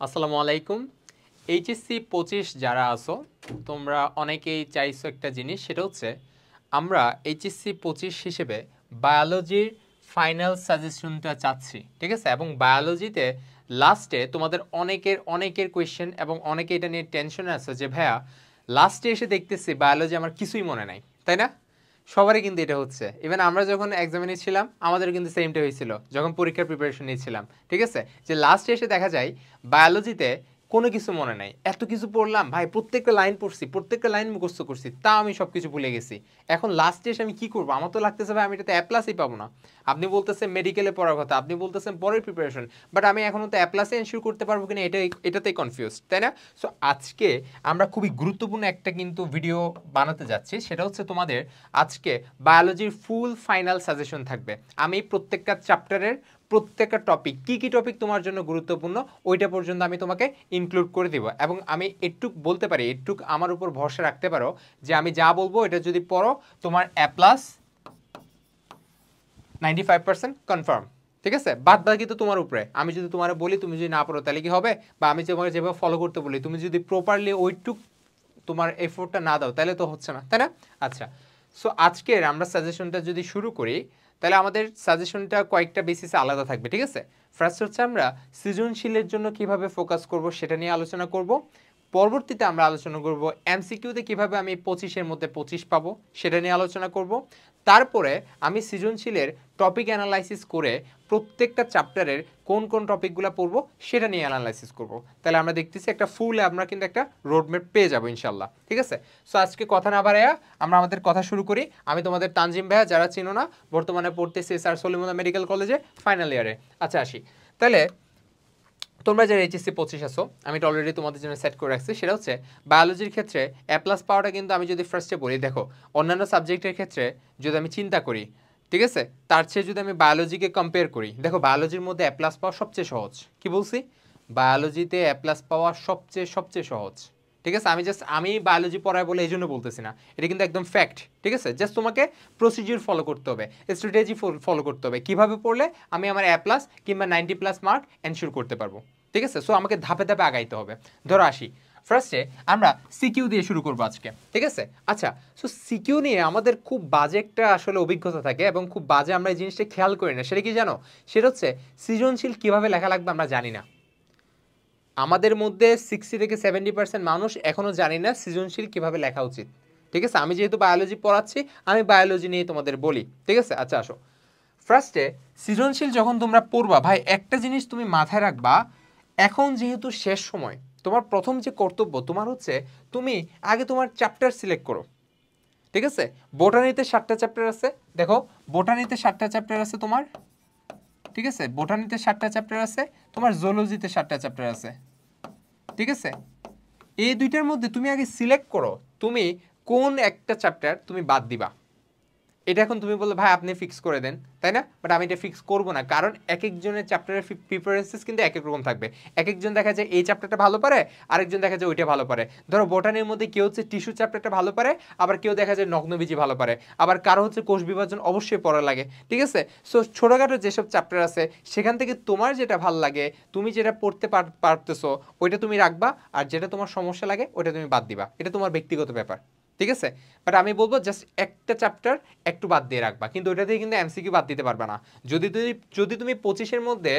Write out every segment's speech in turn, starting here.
আসসালামু আলাইকুম। এইচএসসি 25 যারা আছো তোমরা অনেকেই চাইছো একটা জিনিস, সেটা হচ্ছে আমরা এইচএসসি 25 হিসেবে বায়োলজির ফাইনাল সাজেশনটা চাচ্ছি, ঠিক আছে? এবং বায়োলজিতে লাস্টে তোমাদের অনেকের কোয়েশ্চেন এবং অনেকে এটা নিয়ে টেনশনে আছে যে ভাইয়া লাস্টে এসে দেখতেছি বায়োলজি আমার কিছুই মনে নাই, তাই না? সবারই কিন্তু এটা হচ্ছে। ইভেন আমরা যখন এক্সামে নিচ্ছিলাম আমাদের কিন্তু সেমটা হয়েছিল যখন পরীক্ষার প্রিপারেশন নিচ্ছিলাম, ঠিক আছে? যে লাস্টে এসে দেখা যায় বায়োলজিতে কোনো কিছু মনে নাই, এত কিছু পড়লাম ভাই, প্রত্যেকটা লাইন পড়ছি, প্রত্যেকটা লাইন মুখস্থ করছি, তা আমি সব কিছু ভুলে গেছি। এখন লাস্টে এসে আমি কি করবো? আমার তো লাগতেছে ভাই আমি এটাতে অ্যাপ্লাসই পাবো না। আপনি বলতেছেন মেডিকেলে পড়ার কথা, আপনি বলতেছেন পরের প্রিপারেশন, বাট আমি এখনও তো অ্যাপ্লাসে এনশিওর করতে পারবো কিনা এটাতেই কনফিউজ, তাই না? সো আজকে আমরা খুবই গুরুত্বপূর্ণ একটা কিন্তু ভিডিও বানাতে যাচ্ছি, সেটা হচ্ছে তোমাদের আজকে বায়োলজির ফুল ফাইনাল সাজেশন থাকবে। আমি প্রত্যেকটা চ্যাপ্টারের প্রত্যেকটা টপিক কী কী টপিক তোমার জন্য গুরুত্বপূর্ণ ওইটা পর্যন্ত আমি তোমাকে ইনক্লুড করে দিব, এবং আমি একটুক বলতে পারি, একটুক আমার উপর ভরসা রাখতে পারো যে আমি যা বলবো এটা যদি পড়ো তোমার A+ 95% কনফার্ম, ঠিক আছে? বাদ বাকি তো তোমার উপরে। আমি যদি তোমার বলি, তুমি যদি না পড়ো তাহলে কি হবে? বা আমি তোমাকে যেভাবে ফলো করতে বলি তুমি যদি প্রপারলি ওইটুক তোমার এফোর্টটা না দাও তাহলে তো হচ্ছে না, তাই না? আচ্ছা, সো আজকের আমরা সাজেশনটা যদি শুরু করি তাহলে আমাদের সাজেশনটা কয়েকটা বেসিসে আলাদা থাকবে, ঠিক আছে? ফার্স্ট হচ্ছে আমরা সৃজনশীলের জন্য কিভাবে ফোকাস করব সেটা নিয়ে আলোচনা করব। পরবর্তীতে আমরা আলোচনা করব এমসিকিউতে কিভাবে আমি 25-এর মধ্যে 25 পাবো সেটা নিয়ে আলোচনা করব। তারপরে আমি সৃজনশীলের টপিক অ্যানালাইসিস করে প্রত্যেকটা চ্যাপ্টারের কোন কোন টপিকগুলো পড়বো সেটা নিয়ে অ্যানালাইসিস করব। তাহলে আমরা দেখতেছি একটা ফুল আমরা কিন্তু একটা রোডম্যাপ পেয়ে যাবো ইনশাল্লাহ, ঠিক আছে? সো আজকে কথা না বাড়াইয়া আমরা আমাদের কথা শুরু করি। আমি তোমাদের তানজিম ভাইয়া, যারা চিনো না, বর্তমানে পড়তেছি স্যার সলিমুল্লাহ মেডিকেল কলেজে ফাইনাল ইয়ারে। আচ্ছা আসি তাহলে, তোমরা যারা এইচএসসি 25 আসো আমি এটা অলরেডি তোমাদের জন্য সেট করে রাখছি, সেটা হচ্ছে বায়োলজির ক্ষেত্রে A+ পাওয়াটা কিন্তু আমি যদি ফার্স্টে বলি, দেখো অন্যান্য সাবজেক্টের ক্ষেত্রে যদি আমি চিন্তা করি, ঠিক আছে, তার চেয়ে যদি আমি বায়োলজিকে কম্পেয়ার করি, দেখো বায়োলজির মধ্যে A+ পাওয়া সবচেয়ে সহজ। কি বলছি? বায়োলজিতে A+ পাওয়া সবচেয়ে সহজ, ঠিক আছে? আমি বায়োলজি পড়াই বলে এই জন্য বলতেছি না, এটা কিন্তু একদম ফ্যাক্ট, ঠিক আছে? জাস্ট তোমাকে প্রসিডিউর ফলো করতে হবে, স্ট্র্যাটেজি ফলো করতে হবে, কিভাবে পড়লে আমি আমার A+ কিংবা 90+ মার্ক এনশিওর করতে পারবো, ঠিক আছে? সো আমাকে ধাপে ধাপে আগাইতে হবে। ধরো আসি, ফার্স্টে আমরা সিকিউ দিয়ে শুরু করবো আজকে, ঠিক আছে? আচ্ছা, সো সিকিউ নিয়ে আমাদের খুব বাজে একটা আসলে অভিজ্ঞতা থাকে এবং খুব বাজে আমরা এই জিনিসটা খেয়াল করি না। সেটা কি জানো? সেটা হচ্ছে সৃজনশীল কিভাবে লেখা লাগবে আমরা জানি না। আমাদের মধ্যে 60 থেকে 70% মানুষ এখনও জানি না সৃজনশীল কিভাবে লেখা উচিত, ঠিক আছে? আমি যেহেতু বায়োলজি পড়াচ্ছি আমি বায়োলজি নিয়ে তোমাদের বলি, ঠিক আছে? আচ্ছা আসো, ফার্স্টে সৃজনশীল যখন তোমরা পড়বা ভাই একটা জিনিস তুমি মাথায় রাখবা, এখন যেহেতু শেষ সময়, তোমার প্রথম যে কর্তব্য তোমার হচ্ছে তুমি আগে তোমার চ্যাপ্টার সিলেক্ট করো, ঠিক আছে? বোটানিতে 7টা চ্যাপ্টার আছে, দেখো বোটানিতে 7টা চ্যাপ্টার আছে তোমার, ঠিক আছে? বোটানিতে 7টা চ্যাপ্টার আছে, তোমার জুলজিতে 7টা চ্যাপ্টার আছে, ঠিক আছে? এই দুইটার মধ্যে তুমি আগে সিলেক্ট করো তুমি কোন একটা চ্যাপ্টার তুমি বাদ দিবা। এটা এখন তুমি বললে ভাই আপনি ফিক্স করে দেন, তাই না? বাট আমি এটা ফিক্স করবো না, কারণ এক একজনের চ্যাপ্টারের প্রিফারেন্সেস কিন্তু এক এক রকম থাকবে। এক একজন দেখা যায় এই চ্যাপ্টারটা ভালো পারে, আরেকজন দেখা যায় ওইটা ভালো পারে। ধরো বোটানির মধ্যে কেউ হচ্ছে টিস্যু চ্যাপ্টারটা ভালো পারে, আবার কেউ দেখা যায় নগ্নবীজি ভালো পারে, আবার কারো হচ্ছে কোষ বিভাজন অবশ্যই পড়া লাগে, ঠিক আছে? সো ছোটোখাটো যেসব চ্যাপ্টার আছে সেখান থেকে তোমার যেটা ভালো লাগে, তুমি যেটা পড়তে পারতেছো ওইটা তুমি রাখবা, আর যেটা তোমার সমস্যা লাগে ওইটা তুমি বাদ দিবা। এটা তোমার ব্যক্তিগত ব্যাপার, ঠিক আছে? বাট আমি বলবো জাস্ট একটা চ্যাপ্টার একটু বাদ দিয়ে রাখবা, কিন্তু ওইটা দিয়ে কিন্তু এমসিকিউ বাদ দিতে পারবে না। যদি তুমি 25-এর মধ্যে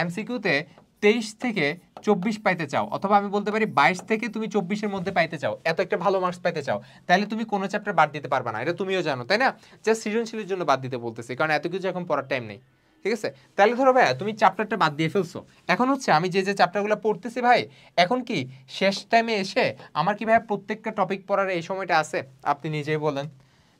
এমসিকিউতে 23 থেকে 24 পাইতে চাও, অথবা আমি বলতে পারি 22 থেকে তুমি 24-এর মধ্যে পাইতে চাও, এত একটা ভালো মার্কস পাইতে চাও, তাহলে তুমি কোনো চ্যাপ্টার বাদ দিতে পারবে না। এটা তুমিও জানো, তাই না? জাস্ট সৃজনশীলের জন্য বাদ দিতে বলতেছি, কারণ এত কিছু এখন পড়ার টাইম নেই, ঠিক আছে? তাহলে ধরো ভাইয়া তুমি চ্যাপ্টারটা বাদ দিয়ে ফেলছো, এখন হচ্ছে আমি যে চ্যাপ্টারগুলো পড়তেছি ভাই, এখন কি শেষ টাইমে এসে আমার কি ভাই প্রত্যেকটা টপিক পড়ার এই সময়টা আছে? আপনি নিজেই বলেন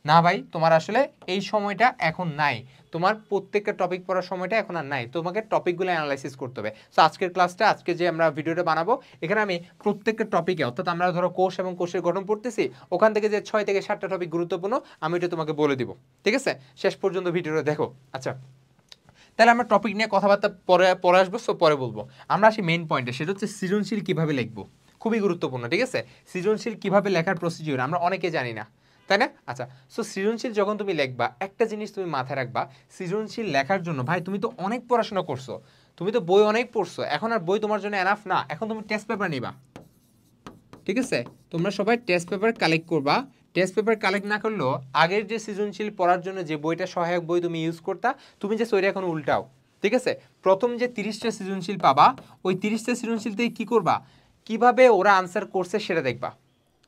না ভাই, তোমার আসলে এই সময়টা এখন নাই, তোমার প্রত্যেকটা টপিক পড়ার সময়টা এখন আর নাই, তোমাকে টপিকগুলো অ্যানালাইসিস করতে হবে। সো আজকের ক্লাসটা, আজকে যে আমরা ভিডিওটা বানাবো, এখানে আমি প্রত্যেকটা টপিকে, অর্থাৎ আমরা ধরো কোষ এবং কোষের গঠন পড়তেছি, ওখান থেকে যে 6 থেকে 7টা টপিক গুরুত্বপূর্ণ আমি এটা তোমাকে বলে দিব, ঠিক আছে? শেষ পর্যন্ত ভিডিওটা দেখো। আচ্ছা, তাহলে আমরা টপিক নিয়ে কথাবার্তা পরে আসবো, সো পরে বলবো। আমরা আসি মেইন পয়েন্টে, সেটা হচ্ছে সৃজনশীল কিভাবে লিখবো, খুবই গুরুত্বপূর্ণ, ঠিক আছে? সৃজনশীল কিভাবে লেখার প্রসিডিউর আমরা অনেকে জানি না, তাই না? আচ্ছা, সো সৃজনশীল যখন তুমি লিখবা একটা জিনিস তুমি মাথায় রাখবা, সৃজনশীল লেখার জন্য ভাই তুমি তো অনেক পড়াশোনা করছো, তুমি তো বই অনেক পড়ছো, এখন আর বই তোমার জন্য এনাফ না, এখন তুমি টেস্ট পেপার নিবা। ঠিক আছে, তোমরা সবাই টেস্ট পেপার কালেক্ট করবা। টেস্ট পেপার কালেক্ট না করলেও আগের যে সৃজনশীল পড়ার জন্য যে বইটা সহায়ক বই তুমি ইউজ করতা, তুমি যে সইটা এখন উল্টাও। ঠিক আছে, প্রথম যে 30টা সৃজনশীল পাবা, ওই 30টা সৃজনশীল থেকে কী করবা, কিভাবে ওরা আনসার করছে সেটা দেখবা।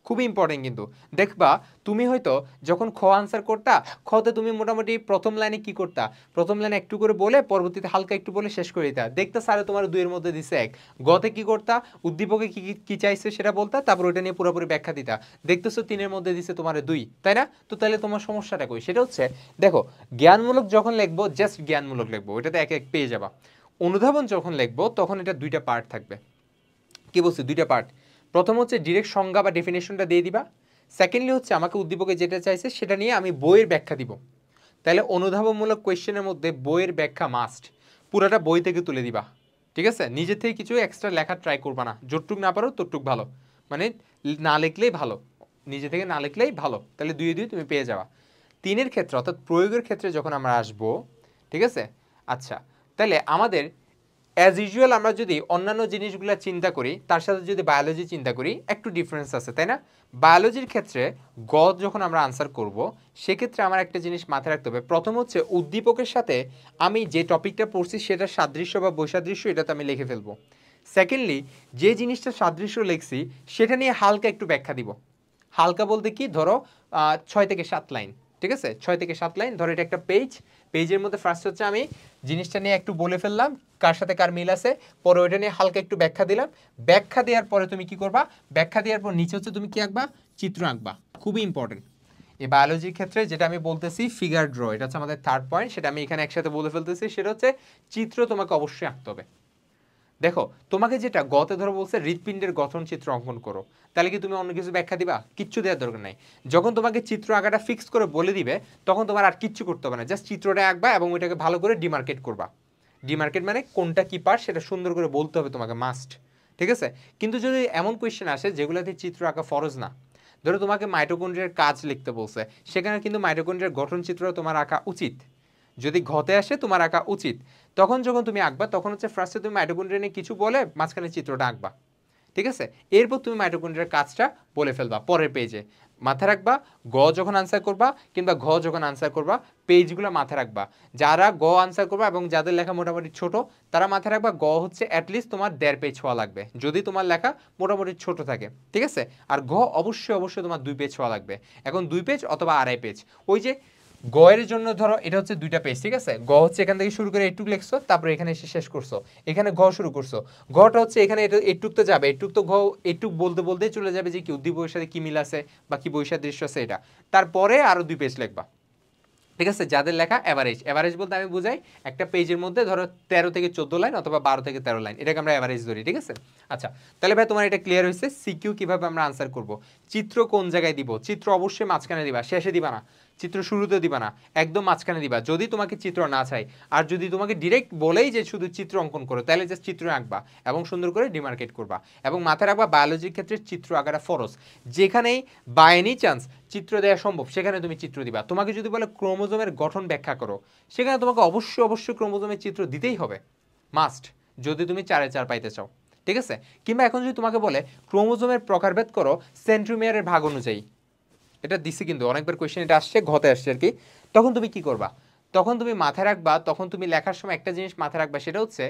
খুবই ইম্পর্টেন্ট কিন্তু দেখবা, তুমি হয়তো যখন খ আনসার করতা, খতে তুমি মোটামুটি প্রথম লাইনে কি করতা, প্রথম লাইনে একটু করে বলে পরবর্তীতে হালকা একটু বলে শেষ করে দিতা, দেখতে স্যারে তোমার দুইয়ের মধ্যে দিছে এক। গতে কি করতা, উদ্দীপকে কি কি চাইছে সেটা বলতা, তারপর ওইটা নিয়ে পুরোপুরি ব্যাখ্যা দিতা, দেখতেছো 3-এর মধ্যে দিছে তোমার 2, তাই না? তো তাহলে তোমার সমস্যাটা কই, সেটা হচ্ছে দেখো জ্ঞানমূলক যখন লিখবো জাস্ট জ্ঞানমূলক লিখবো, ওইটাতে এক এক পেয়ে যাবা। অনুধাবন যখন লিখবো তখন এটা 2টা পার্ট থাকবে। কি বলছি, 2টা পার্ট। প্রথম হচ্ছে ডিরেক্ট সংজ্ঞা বা ডেফিনেশনটা দিয়ে দিবা, সেকেন্ডলি হচ্ছে আমাকে উদ্দীপকে যেটা চাইছে সেটা নিয়ে আমি বইয়ের ব্যাখ্যা দিব। তাহলে অনুধাবনমূলক কোয়েশ্চেনের মধ্যে বইয়ের ব্যাখ্যা মাস্ট, পুরোটা বই থেকে তুলে দিবা। ঠিক আছে, নিজে থেকে কিছু এক্সট্রা লেখা ট্রাই করবা না, যতটুক না পারো ততটুক ভালো, মানে না লিখলেই ভালো, নিজে থেকে না লিখলেই ভালো, তাহলে 2-2 তুমি পেয়ে যাওয়া। 3-এর ক্ষেত্রে অর্থাৎ প্রয়োগের ক্ষেত্রে যখন আমরা আসবো, ঠিক আছে, আচ্ছা তাহলে আমাদের অ্যাজ ইউজুয়াল আমরা যদি অন্যান্য জিনিসগুলো চিন্তা করি, তার সাথে যদি বায়োলজি চিন্তা করি, একটু ডিফারেন্স আছে, তাই না? বায়োলজির ক্ষেত্রে গ যখন আমরা আনসার করব, সেক্ষেত্রে আমার একটা জিনিস মাথায় রাখতে হবে, প্রথম হচ্ছে উদ্দীপকের সাথে আমি যে টপিকটা পড়ছি সেটা সাদৃশ্য বা বৈসাদৃশ্য এটা তো আমি লিখে ফেলবো। সেকেন্ডলি যে জিনিসটা সাদৃশ্য লিখছি সেটা নিয়ে হালকা একটু ব্যাখ্যা দিব। হালকা বলতে কি, ধরো 6 থেকে 7 লাইন, ঠিক আছে, 6 থেকে 7 লাইন, ধরো এটা একটা পেজ, পেজের মধ্যে ফার্স্ট হচ্ছে আমি জিনিসটা নিয়ে একটু বলে ফেললাম, কার সাথে কার মিল আছে, পরে ওইটা নিয়ে হালকা একটু ব্যাখ্যা দিলাম। ব্যাখ্যা দেওয়ার পরে তুমি কি করবা, ব্যাখ্যা দেওয়ার পর নিচে হচ্ছে তুমি কি আঁকবা, চিত্র আঁকবা। খুবই ইম্পর্টেন্ট এই বায়োলজির ক্ষেত্রে, যেটা আমি বলতেছি ফিগার ড্র, এটা হচ্ছে আমাদের থার্ড পয়েন্ট, সেটা আমি এখানে একসাথে বলে ফেলতেছি, সেটা হচ্ছে চিত্র তোমাকে অবশ্যই আঁকতে হবে। দেখো তোমাকে যেটা গতে ধরো বলছে হৃৎপিণ্ডের গঠন চিত্র অঙ্কন করো, তাহলে কি তুমি অন্য কিছু ব্যাখ্যা দিবা? কিচ্ছু দেওয়ার দরকার নাই। যখন তোমাকে চিত্র আঁকাটা ফিক্স করে বলে দিবে, তখন তোমার আর কিচ্ছু করতে হবে না, জাস্ট চিত্রটা আঁকবা এবং ওইটাকে ভালো করে ডিমার্কেট করবা। ডিমার্কেট মানে কোনটা কি পার্ট সেটা সুন্দর করে বলতে হবে তোমাকে, মাস্ট। ঠিক আছে, কিন্তু যদি এমন কোয়েশ্চেন আসে যেগুলোতে চিত্র আঁকা ফরজ না, ধরো তোমাকে মাইটোকন্ড্রিয়ার কাজ লিখতে বলছে, সেখানে কিন্তু মাইটোকন্ড্রিয়ার গঠন চিত্র তোমার আঁকা উচিত। যদি ঘতে আসে তোমার আঁকা উচিত, তখন যখন তুমি আঁকবা তখন হচ্ছে ফার্স্টে তুমি মাইটোকন্ড্রিয়া নিয়ে কিছু বলে মাঝখানে চিত্রটা আঁকবা। ঠিক আছে, এরপর তুমি মাইটোকন্ড্রিয়ার কাজটা বলে ফেলবা পরের পেজে। মাথায় রাখবা, গ যখন আনসার করবা কিংবা ঘ যখন আনসার করবা, পেজগুলো মাথায় রাখবা। যারা গ আনসার করবা এবং যাদের লেখা মোটামুটি ছোট, তারা মাথায় রাখবা গ হচ্ছে অ্যাটলিস্ট তোমার 1.5 পেজ হওয়া লাগবে, যদি তোমার লেখা মোটামুটি ছোট থাকে। ঠিক আছে, আর ঘ অবশ্যই অবশ্যই তোমার 2 পেজ হওয়া লাগবে, এখন 2 পেজ অথবা 2.5 পেজ। ওই যে গ এর জন্য ধরো এটা হচ্ছে 2টা পেজ, ঠিক আছে, গ হচ্ছে এখান থেকে শুরু করে এইটুক লিখছো, তারপরে এখানে এসে শেষ করছো, এখানে ঘ শুরু করছো, ঘটা হচ্ছে এখানে এইটুক তো যাবে, এইটুক তো ঘ এইটুক বলতে বলতেই চলে যাবে যে কি উদ্দীপকের সাথে কি মিল আছে বা কি বৈসাদৃশ্য আছে এটা, তারপরে আরো 2 পেজ লিখবা। ঠিক আছে, যাদের লেখা অ্যাভারেজ, অ্যাভারেজ বলতে আমি বুঝাই একটা পেজের মধ্যে ধরো 13 থেকে 14 লাইন অথবা 12 থেকে 13 লাইন, এটাকে আমরা অ্যাভারেজ ধরি। ঠিক আছে, আচ্ছা তাহলে ভাই তোমার এটা ক্লিয়ার হয়েছে সিকিউ কিভাবে আমরা আনসার করব। চিত্র কোন জায়গায় দিব, চিত্র অবশ্যই মাঝখানে দিবা, শেষে দিবা না, চিত্র শুরুতে দিবা না, একদম মাঝখানে দিবা যদি তোমাকে চিত্র না চাই। আর যদি তোমাকে ডিরেক্ট বলেই যে শুধু চিত্র অঙ্কন করো, তাহলে জাস্ট চিত্র আঁকবা এবং সুন্দর করে ডিমার্কেট করবা। এবং মাথায় রাখবা বায়োলজির ক্ষেত্রে চিত্র আঁকাটা ফরজ, যেখানেই বাই এনি চান্স চিত্র দেওয়া সম্ভব সেখানে তুমি চিত্র দিবা। তোমাকে যদি বলে ক্রোমোজোমের গঠন ব্যাখ্যা করো, সেখানে তোমাকে অবশ্যই অবশ্যই ক্রোমোজোমের চিত্র দিতেই হবে, মাস্ট, যদি তুমি 4-4 পাইতে চাও। ঠিক আছে, কিংবা এখন যদি তোমাকে বলে ক্রোমোজোমের প্রকারভেদ করো সেন্ট্রোমিয়ারের ভাগ অনুযায়ী, এটা দিছি কিন্তু অনেকবার কোয়েশ্চেন এটা আসছে, ঘতে আসছে আর কি, তখন তুমি কি করবা, তখন তুমি মাথায় রাখবা, তখন তুমি লেখার সময় একটা জিনিস মাথায় রাখবা, সেটা হচ্ছে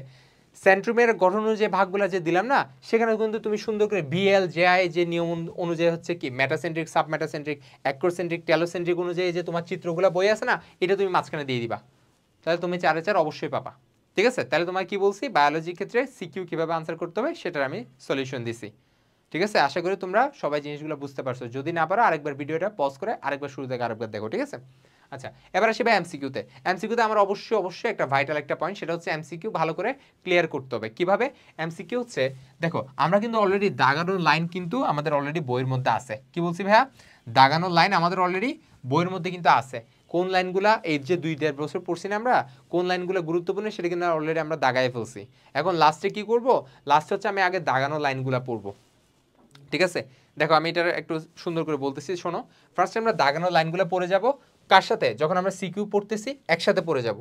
সেন্ট্রোমিয়ারের গঠন অনুযায়ী ভাগগুলো যে দিলাম না, সেখানে কিন্তু তুমি সুন্দর করে বিএল জেআই যে নিয়ম অনুযায়ী হচ্ছে কি মেটাসেন্ট্রিক, সাবমেটাসেন্ট্রিক, অ্যাক্রোসেন্ট্রিক, টেলোসেন্ট্রিক অনুযায়ী যে তোমার চিত্রগুলো বই আছে না, এটা তুমি মাঝখানে দিয়ে দিবা, তাহলে তুমি 4-4 অবশ্যই পাবা। ঠিক আছে, তাহলে তোমার কি বলছি বায়োলজির ক্ষেত্রে সিকিউ কিভাবে আনসার করতে হবে সেটার আমি সলিউশন দিছি। ঠিক আছে, আশা করি তোমরা সবাই জিনিসগুলো বুঝতে পারছো, যদি না পারো আরেকবার ভিডিওটা পজ করে আরেকবার শুরু থেকে আরেকবার দেখো। ঠিক আছে, আচ্ছা এবার আসবে এমসিকিউতে। এমসিকিউতে আমার অবশ্যই অবশ্যই একটা ভাইটাল একটা পয়েন্ট, সেটা হচ্ছে এমসিকিউ ভালো করে ক্লিয়ার করতে হবে। কিভাবে এমসিকিউ হচ্ছে, দেখো আমরা কিন্তু অলরেডি দাগানো লাইন কিন্তু আমাদের অলরেডি বইয়ের মধ্যে আছে। কি বলছি ভাইয়া, দাগানো লাইন আমাদের অলরেডি বইয়ের মধ্যে কিন্তু আছে। কোন লাইনগুলা এই যে 2-1.5 বছর পড়ছি না আমরা, কোন লাইনগুলো গুরুত্বপূর্ণ সেটা কিন্তু অলরেডি আমরা দাগায় ফেলছি। এখন লাস্টে কি করব, লাস্টে হচ্ছে আমি আগে দাগানো লাইনগুলো পড়বো। ঠিক আছে, দেখো আমি এটা একটু সুন্দর করে বলতেছি, শোনো। ফার্স্ট আমরা দাগানো লাইনগুলো পড়ে যাব, কার সাথে, যখন আমরা সিকিউ পড়তেছি একসাথে পড়ে যাব।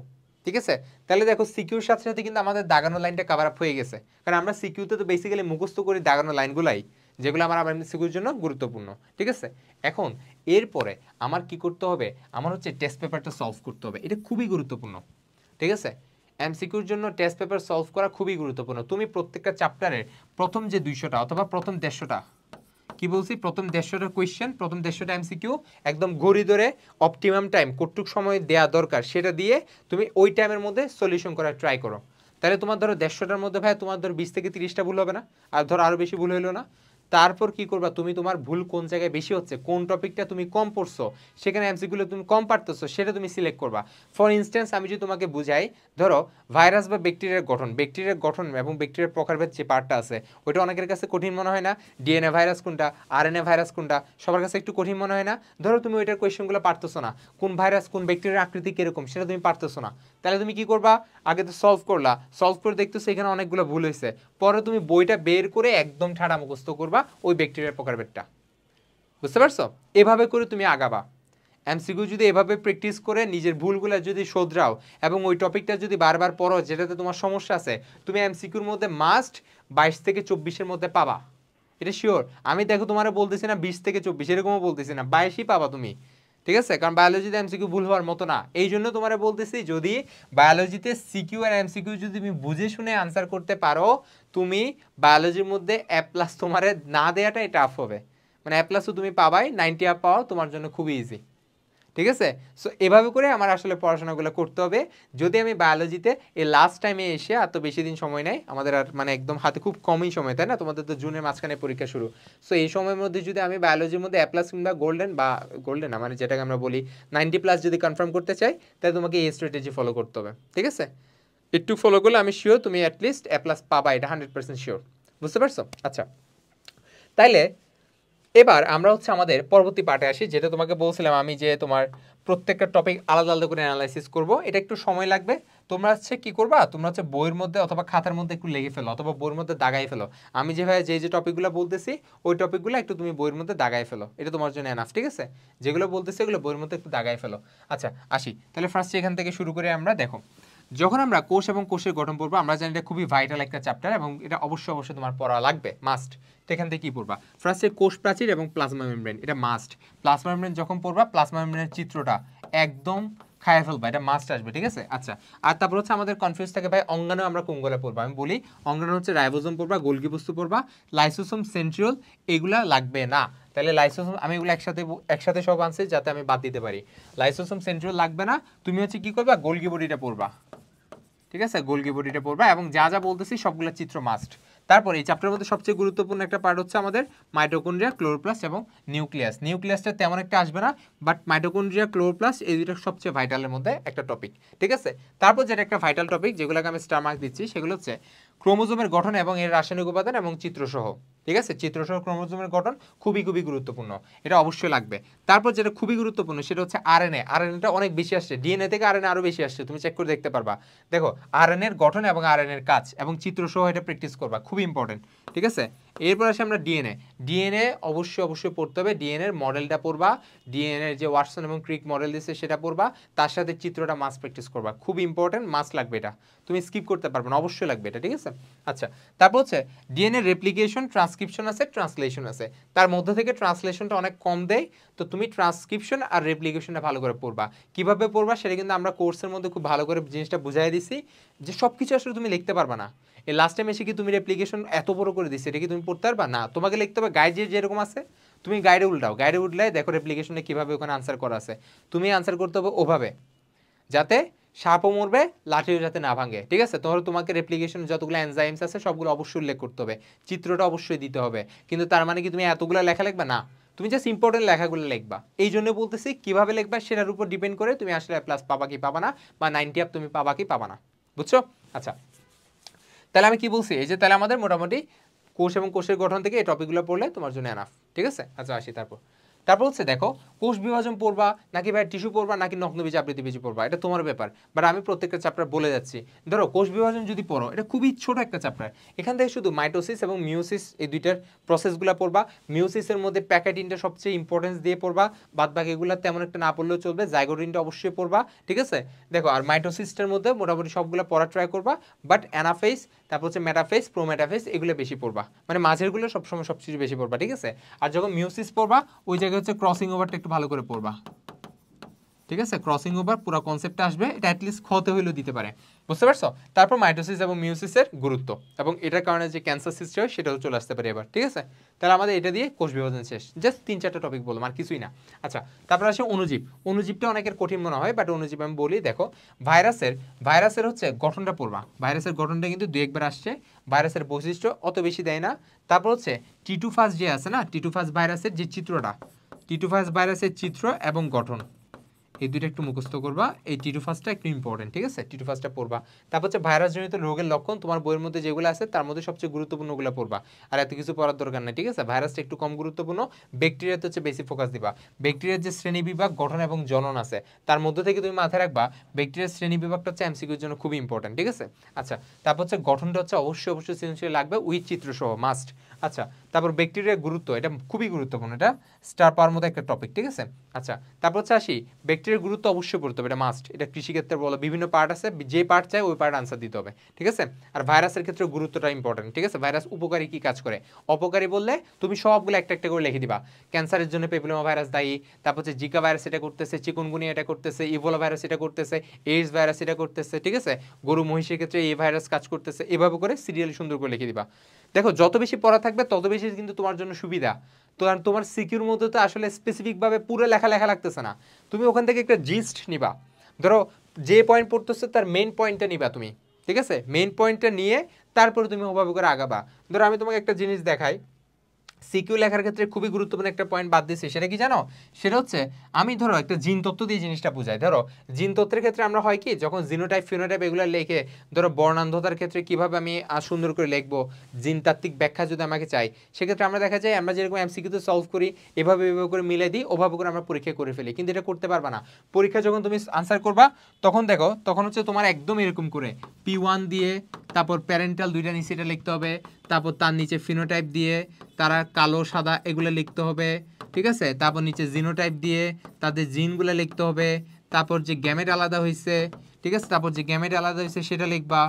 ঠিক আছে? তাহলে দেখো সিকিউর সাথে সাথে কিন্তু আমাদের দাগানো লাইনটা কভার আপ হয়ে গেছে, কারণ আমরা সিকিউতে তো বেসিক্যালি মুখস্থ করি দাগানো লাইনগুলাই, যেগুলো আমার এমসিকিউর জন্য গুরুত্বপূর্ণ। ঠিক আছে, এখন এরপরে আমার কি করতে হবে, আমার হচ্ছে টেস্ট পেপারটা সলভ করতে হবে, এটা খুবই গুরুত্বপূর্ণ। ঠিক আছে, এমসিকিউর জন্য টেস্ট পেপার সলভ করা খুবই গুরুত্বপূর্ণ। তুমি প্রত্যেকটা চ্যাপ্টারের প্রথম যে 200টা অথবা প্রথম 150টা, কি বলছি, প্রথম 150টা কোয়েশ্চেন, প্রথম 150টা এমসিকিউ একদম ঘড়ি ধরে অপটিমাম টাইম কতটুক সময় দেওয়া দরকার সেটা দিয়ে তুমি ওই টাইমের মধ্যে সলিউশন করার ট্রাই করো। তাহলে তোমার ধরো 150টার মধ্যে ভাই তোমার ধরো 20 থেকে 30টা ভুল হবে না, আর ধরো আরও বেশি ভুল হইলো না। তারপর কি করবা, তুমি তোমার ভুল কোন জায়গায় বেশি হচ্ছে, কোন টপিকটা তুমি কম পড়ছো, সেখানে এমসিকিউগুলো তুমি কম পারতেছো, সেটা তুমি সিলেক্ট করবা। ফর ইনস্ট্যান্স আমি যদি তোমাকে বুঝাই, ধরো ভাইরাস বা ব্যাকটেরিয়ার গঠন এবং ব্যাকটেরিয়ার প্রকারভেদ যে পার্টটা আছে ওইটা অনেকের কাছে কঠিন মনে হয় না, ডিএনএ ভাইরাস কোনটা, আরএনএ ভাইরাস কোনটা, সবার কাছে একটু কঠিন মনে হয় না। ধরো তুমি ওইটার কোয়েশ্চেনগুলো পারতেছো না, কোন ভাইরাস কোন ব্যাকটেরিয়ার আকৃতি কিরকম সেটা তুমি পারতেছো না, তাহলে তুমি কি করবা, আগে তো সলভ করলা, সলভ করে দেখতেছো এখানে অনেকগুলো ভুল হয়েছে, পরে তুমি বইটা বের করে একদম ঠাড়া মুখস্থ করবা ওই ব্যাকটেরিয়ার প্রকারভেদটা। বুঝতে পারছো? এভাবে করে তুমি আগাবা। এমসিকিউ যদি এভাবে প্র্যাকটিস করে নিজের ভুলগুলো যদি শোধরাও এবং ওই টপিকটা যদি বারবার পড়ো যেটাতে তোমার সমস্যা আছে, তুমি এমসিকিউর মধ্যে মাস্ট 22 থেকে 24-এর মধ্যে পাবা, এটা শিওর। আমি দেখো তোমার বলতেছি না 20 থেকে 24, এরকমও বলতেছি না, 22ই পাবা তুমি। ঠিক আছে, কারণ বায়োলজিতে এমসিকিউ ভুল হওয়ার মতো না, এই জন্য তোমার বলতেছি যদি বায়োলজিতে সিকিউ আর এমসিকিউ যদি তুমি বুঝে শুনে আনসার করতে পারো, তুমি বায়োলজির মধ্যে এ প্লাস তোমার না দেওয়াটাই টাফ হবে, মানে এ প্লাসও তুমি পাবাই, 90 আপ পাওয়া তোমার জন্য খুবই ইজি। ঠিক আছে, সো এভাবে করে আমার আসলে পড়াশোনাগুলো করতে হবে। যদি আমি বায়োলজিতে এই লাস্ট টাইমে এসে, আর তো বেশি দিন সময় নেই আমাদের, আর মানে একদম হাতে খুব কমই সময়, তাই না, তোমাদের তো জুনের মাঝখানে পরীক্ষা শুরু। সো এই সময়ের মধ্যে যদি আমি বায়োলজির মধ্যে এ প্লাস কিংবা গোল্ডেন বা গোল্ডেন না, মানে যেটাকে আমরা বলি 90 প্লাস যদি কনফার্ম করতে চাই, তাহলে তোমাকে এই স্ট্র্যাটেজি ফলো করতে হবে। ঠিক আছে, একটু ফলো করলে আমি শিওর তুমি অ্যাটলিস্ট এ প্লাস পাবা, এটা 100% শিওর। বুঝতে পারছো? আচ্ছা, তাইলে এবার আমরা হচ্ছে আমাদের পরবর্তী পার্টে আসি, যেটা তোমাকে বলছিলাম আমি যে তোমার প্রত্যেকটা টপিক আলাদা আলাদা করে অ্যানালাইসিস করব, এটা একটু সময় লাগবে। তোমরা হচ্ছে কি করবা, তোমরা হচ্ছে বইয়ের মধ্যে অথবা খাতার মধ্যে একটু লেগে ফেলো অথবা বইয়ের মধ্যে দাগাই ফেলো। আমি যেভাবে যে টপিকগুলো বলতেছি ওই টপিকগুলো একটু তুমি বইয়ের মধ্যে দাগাই ফেলো, এটা তোমার জন্য এনাফ। ঠিক আছে, যেগুলো বলতেছি এগুলো বইয়ের মধ্যে একটু দাগাই ফেলো। আচ্ছা আসি তাহলে ফার্স্ট এখান থেকে শুরু করে আমরা দেখো, যখন আমরা কোষ এবং কোষের গঠন পড়বো, আমরা জানি এটা খুবই ভাইটাল একটা চ্যাপ্টার এবং এটা অবশ্যই তোমার পড়া লাগবে, মাস্ট। তো এখান থেকে কি পড়বা, ফার্স্টে কোষ প্রাচীর এবং প্লাজমা মেমব্রেন, এটা মাস্ট। প্লাজমা মেমব্রেন যখন পড়বা, প্লাজমা মেমব্রেনের চিত্রটা একদম খায় ফেলবা, এটা মাস্ট আসবে। ঠিক আছে, আচ্ছা আর তারপর হচ্ছে আমাদের কনফিউজ থাকে ভাই অঙ্গাণু আমরা কোনগুলো পড়বো, আমি বলি অঙ্গাণু হচ্ছে রাইবোজোম পড়বা, গোলগি বস্তু পড়বা, লাইসোসোম, সেন্ট্রিওল, এগুলা লাগবে না। তাহলে লাইসোসোম আমি এগুলো একসাথে সব আনছি যাতে আমি বাদ দিতে পারি। লাইসোসোম, সেন্ট্রিওল লাগবে না, তুমি হচ্ছে কি করবা, গোলগি বডিটা পড়বা। ঠিক আছে, গোলগি বডিটা পড়বা এবং যা যা বলতেছি সবগুলো চিত্র মাস্ট। তারপর এই চ্যাপ্টারের মধ্যে সবচেয়ে গুরুত্বপূর্ণ একটা পার্ট হচ্ছে আমাদের মাইটোকন্ড্রিয়া, ক্লোরোপ্লাস্ট এবং নিউক্লিয়াস। নিউক্লিয়াসটা তেমন একটা আসবে না, বাট মাইটোকন্ড্রিয়া, ক্লোরোপ্লাস্ট এই দুটো সবচেয়ে ভাইটালের মধ্যে একটা টপিক। ঠিক আছে, তারপর যেটা একটা ভাইটাল টপিক যেগুলোকে আমি স্টার মার্ক দিচ্ছি, সেগুলো হচ্ছে ক্রোমোজোমের গঠন এবং এর রাসায়নিক উপাদান এবং চিত্রসহ। ঠিক আছে, চিত্রসহ ক্রোমোজোমের গঠন খুবই গুরুত্বপূর্ণ, এটা অবশ্যই লাগবে। তারপর যেটা খুবই গুরুত্বপূর্ণ সেটা হচ্ছে আরএনএ। আরএনএটা অনেক বেশি আসছে, ডিএনএ থেকে আরএনএ আরও বেশি আসছে, তুমি চেক করে দেখতে পারবা। দেখো আরএনএর গঠন এবং আরএনএর কাজ এবং চিত্রসহ এটা প্র্যাকটিস করবা, খুবই ইম্পর্টেন্ট। ঠিক আছে, এরপর আসে আমরা ডিএনএ। ডিএনএ অবশ্যই পড়তে হবে, ডিএনএর মডেলটা পড়বা, ডিএনএর যে ওয়াটসন এবং ক্রিক মডেল দিচ্ছে সেটা পড়বা, তার সাথে চিত্রটা মাস প্র্যাকটিস করবা, খুব ইম্পর্টেন্ট, মাস লাগবে, এটা তুমি স্কিপ করতে পারবে না, অবশ্যই লাগবে এটা। ঠিক আছে, আচ্ছা তারপর হচ্ছে ডিএনএ রেপ্লিকেশন, ট্রান্সক্রিপশন আছে, ট্রান্সলেশন আছে, তার মধ্যে থেকে ট্রান্সলেশনটা অনেক কম দেয়, তো তুমি ট্রান্সক্রিপশন আর রেপ্লিকেশনটা ভালো করে পড়বা। কিভাবে পড়বা সেটা কিন্তু আমরা কোর্সের মধ্যে খুব ভালো করে জিনিসটা বুঝাই দিছি, যে সব কিছু আসলে তুমি লিখতে পারবা না। এই লাস্ট টাইম এসে কি তুমি রেপ্লিকেশন এত বড় করে দিচ্ছে, এটা কি তুমি পড়তে পারবা না, তোমাকে লিখতে হবে গাইডে যেরকম আছে, তুমি গাইডে উল্টাও, গাইডে উঠলে দেখো রেপ্লিকেশনে কীভাবে ওখানে আনসার করা আছে, তুমি আনসার করতে হবে ওভাবে যাতে সাপও মরবে লাঠিও যাতে না ভাঙে। ঠিক আছে, তোমাকে রেপ্লিকেশন যতগুলো এনজাইমস আছে সবগুলো অবশ্যই উল্লেখ করতে হবে, চিত্রটা অবশ্যই দিতে হবে, কিন্তু তার মানে কি তুমি এতগুলো লেখা লিখবা না, তুমি জাস্ট ইম্পর্টেন্ট লেখাগুলো লিখবা। এই জন্য বলতেছি কিভাবে লিখবা সেটার উপর ডিপেন্ড করে তুমি আসলে প্লাস পাবা কি পাবা না, বা 90 আপ তুমি পাবা কি পাবা না। বুঝছো? আচ্ছা তাহলে আমি কি বলছি, এই যে তাহলে আমাদের মোটামুটি কোষ এবং কোষের গঠন থেকে এই টপিকগুলো পড়লে তোমার জন্য এনাফ। ঠিক আছে, আচ্ছা আসি তারপর তারপর হচ্ছে দেখো কোষ বিভাজন পড়বা নাকি ভাই টিস্যু পড়বা নাকি নগ্নবীজ আবৃতবীজি পড়বা, এটা তোমার ব্যাপার, বাট আমি প্রত্যেকটা চ্যাপ্টার বলে যাচ্ছি। ধরো কোষ বিভাজন যদি পড়ো, এটা খুবই ছোট একটা চ্যাপ্টার, এখান থেকে শুধু মাইটোসিস এবং মিওসিস এই দুইটার প্রসেসগুলো পড়বা। মিওসিসের মধ্যে প্যাকেটিনটা সবচেয়ে ইম্পর্টেন্স দিয়ে পড়বা, বাদ বাকিগুলো তেমন একটা না পড়লেও চলবে, জাইগোটিনটা অবশ্যই পড়বা, ঠিক আছে। দেখো আর মাইটোসিসটার মধ্যে মোটামুটি সবগুলো পড়া ট্রাই করবা, বাট অ্যানাফেজ তারপর হচ্ছে মেটাফেজ প্রোমেটাফেজ এগুলো বেশি পড়বা, মানে মাঝেরগুলো সবসময় সবচেয়ে বেশি পড়বা, ঠিক আছে। আর যখন মিওসিস পড়বা ওই জায়গায় হচ্ছে ক্রসিং ওভারটা একটু ভালো করে পড়বা, ঠিক আছে। ক্রসিং ওভার পুরো কনসেপ্টটা আসবে, এটা অ্যাটলিস্ট খতে হইলেও দিতে পারে, বুঝতে পারছো। তারপর মাইটোসিস এবং মিওসিসের গুরুত্ব এবং এটার কারণে যে ক্যান্সার সৃষ্টি হয় সেটাও চলে আসতে পারে এবার, ঠিক আছে। তাহলে আমাদের এটা দিয়ে কোষ বিভাজন শেষ, জাস্ট 3-4টা টপিক বললাম আর কিছুই না। আচ্ছা তারপর আসে অণুজীব। অণুজীবটা অনেকের কঠিন মনে হয়, বাট অণুজীব আমি বলি, দেখো ভাইরাসের হচ্ছে গঠনটা পড়বা, ভাইরাসের গঠনটা কিন্তু 2-1 বার আসছে, ভাইরাসের বৈশিষ্ট্য অত বেশি দেয় না। তারপর হচ্ছে টিটুফাস যে আছে না, টিটুফাস ভাইরাসের যে চিত্রটা, টিটুফাস ভাইরাসের চিত্র এবং গঠন এই দুইটা একটু মুখস্থ করবা, এই টিটুফাসটা একটু ইম্পর্টেন্ট, ঠিক আছে, টিটুফাসটা পড়বা। তারপর হচ্ছে ভাইরাসজনিত রোগের লক্ষণ, তোমার বইয়ের মধ্যে যেগুলো আছে তার মধ্যে সবচেয়ে গুরুত্বপূর্ণগুলো পড়বা, আর এত কিছু পড়ার দরকার নেই, ঠিক আছে। ভাইরাসটা একটু কম গুরুত্বপূর্ণ, ব্যাকটেরিয়াতে হচ্ছে বেশি ফোকাস দিবা। ব্যাকটেরিয়ার যে শ্রেণী বিভাগ, গঠন এবং জনন আছে তার মধ্যে থেকে তুমি মাথায় রাখবা ব্যাকটেরিয়ার শ্রেণী বিভাগটা হচ্ছে এমসিকিউর জন্য খুবই ইম্পর্টেন্ট, ঠিক আছে। আচ্ছা তারপর হচ্ছে গঠনটা হচ্ছে অবশ্যই সৃজনশীল লাগবে, উইথ চিত্র সহ মাস্ট। আচ্ছা তারপর ব্যাকটেরিয়ার গুরুত্ব, এটা খুবই গুরুত্বপূর্ণ, এটা স্টার পাওয়ার মতো একটা টপিক, ঠিক আছে। আচ্ছা তারপর হচ্ছে আসি ব্যাকটেরিয়ার গুরুত্ব অবশ্যই পড়তে হবে, এটা মাস্ট, এটা কৃষিক্ষেত্রে বলো বিভিন্ন পার্ট আছে, যে পার্ট চাই ওই পার্ট আনসার দিতে হবে, ঠিক আছে। আর ভাইরাসের ক্ষেত্রে গুরুত্বটা ইম্পর্টেন্ট, ঠিক আছে। ভাইরাস উপকারী কি কাজ করে, অপকারী বললে তুমি সবগুলো একটা একটা করে লিখে দিবা। ক্যান্সারের জন্য পেপিলোমা ভাইরাস দায়ী, তারপর হচ্ছে জিকা ভাইরাস এটা করতেছে, চিকুনগুনিয়া এটা করতেছে, ইবোলা ভাইরাস এটা করতেছে, এইডস ভাইরাস এটা করতেছে, ঠিক আছে। গরু মহিষের ক্ষেত্রে এই ভাইরাস কাজ করতেছে, এভাবে করে সিরিয়ালি সুন্দর করে লিখে দিবা। দেখো যত বেশি পড়া থাকবে তত বেশি কিন্তু তোমার জন্য সুবিধা। তো আর তোমার সিকিউর মধ্যে তো আসলে স্পেসিফিকভাবে পুরো লেখা লাগতেছে না, তুমি ওখান থেকে একটা জিস্ট নিবা, ধরো যে পয়েন্ট পড়তেছে তার মেইন পয়েন্টটা নিবা তুমি, ঠিক আছে। মেইন পয়েন্টটা নিয়ে তারপরে তুমি ওভাবে করে আগাবা। ধরো আমি তোমাকে একটা জিনিস দেখাই, সিকিউ লেখার ক্ষেত্রে খুবই গুরুত্বপূর্ণ একটা পয়েন্ট বাদ দিচ্ছি, সেটা কি জানো, সেটা হচ্ছে আমি ধরো একটা জিন তত্ত্ব দিয়ে জিনিসটা বুঝাই। ধরো জিন তত্ত্বের ক্ষেত্রে আমরা হয় কি, যখন জিনোটাইপ ফিনোটাইপ এগুলো লেখে, ধরো বর্ণান্ধতার ক্ষেত্রে কিভাবে আমি সুন্দর করে লিখবো, জিনতাত্ত্বিক ব্যাখ্যা যদি আমাকে চাই, সেক্ষেত্রে আমরা দেখা যায় আমরা যেরকম এমসিকিউতে সলভ করি এভাবে এভাবে করে মিলে দিই, ওভাবে করে আমরা পরীক্ষা করে ফেলি, কিন্তু এটা করতে পারবা না। পরীক্ষা যখন তুমি আনসার করবা তখন দেখো তখন হচ্ছে তোমার একদম এরকম করে P1 দিয়ে, তারপর প্যারেন্টাল দুইটা নিচে এটা লিখতে হবে, তারপর তার নিচে ফিনোটাইপ দিয়ে, তারা কালো সাদা এগুলো লিখতে হবে, ঠিক আছে। তারপর নিচে জিনোটাইপ দিয়ে তাদের জিনগুলো লিখতে হবে, তারপর যে গ্যামেট আলাদা হয়েছে, ঠিক আছে, তারপর যে গ্যামেট আলাদা হয়েছে সেটা লিখবা।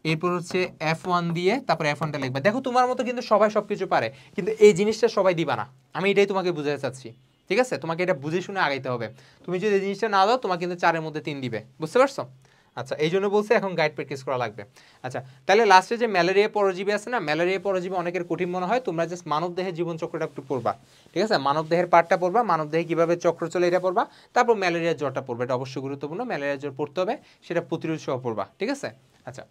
এরপর হচ্ছে F1 দিয়ে তারপর F1টা লিখবা। দেখো তোমার মতো কিন্তু সবাই সব কিছু পারে, কিন্তু এই জিনিসটা সবাই দিবা না, আমি এটাই তোমাকে বুঝাতে চাচ্ছি, ঠিক আছে। তোমাকে এটা বুঝে শুনে আগাইতে হবে, তুমি যদি এই জিনিসটা না দাও তোমাকে কিন্তু 4-এর মধ্যে 3 দিবে, বুঝতে পারছো। আচ্ছা এই জন্য বলছে এখন গাইড প্র্যাকটিস করা লাগবে। আচ্ছা তাহলে লাস্টে যে ম্যালেরিয়া পরজীবী আছে না, ম্যালেরিয়া পরজীবী অনেকের কঠিন মনে হয়, তোমরা জাস্ট মানব দেহের জীবনচক্রটা একটু পড়বা, ঠিক আছে। মানব দেহের পার্টটা পড়বা, মানব দেহে কীভাবে চক্র চলে এটা পড়বা, তারপর ম্যালেরিয়ার জ্বরটা পড়বে, এটা অবশ্যই গুরুত্বপূর্ণ। ম্যালেরিয়ার জ্বর পড়তে হবে, সেটা প্রতিরোধ সহ পড়বা, ঠিক আছে। আচ্ছা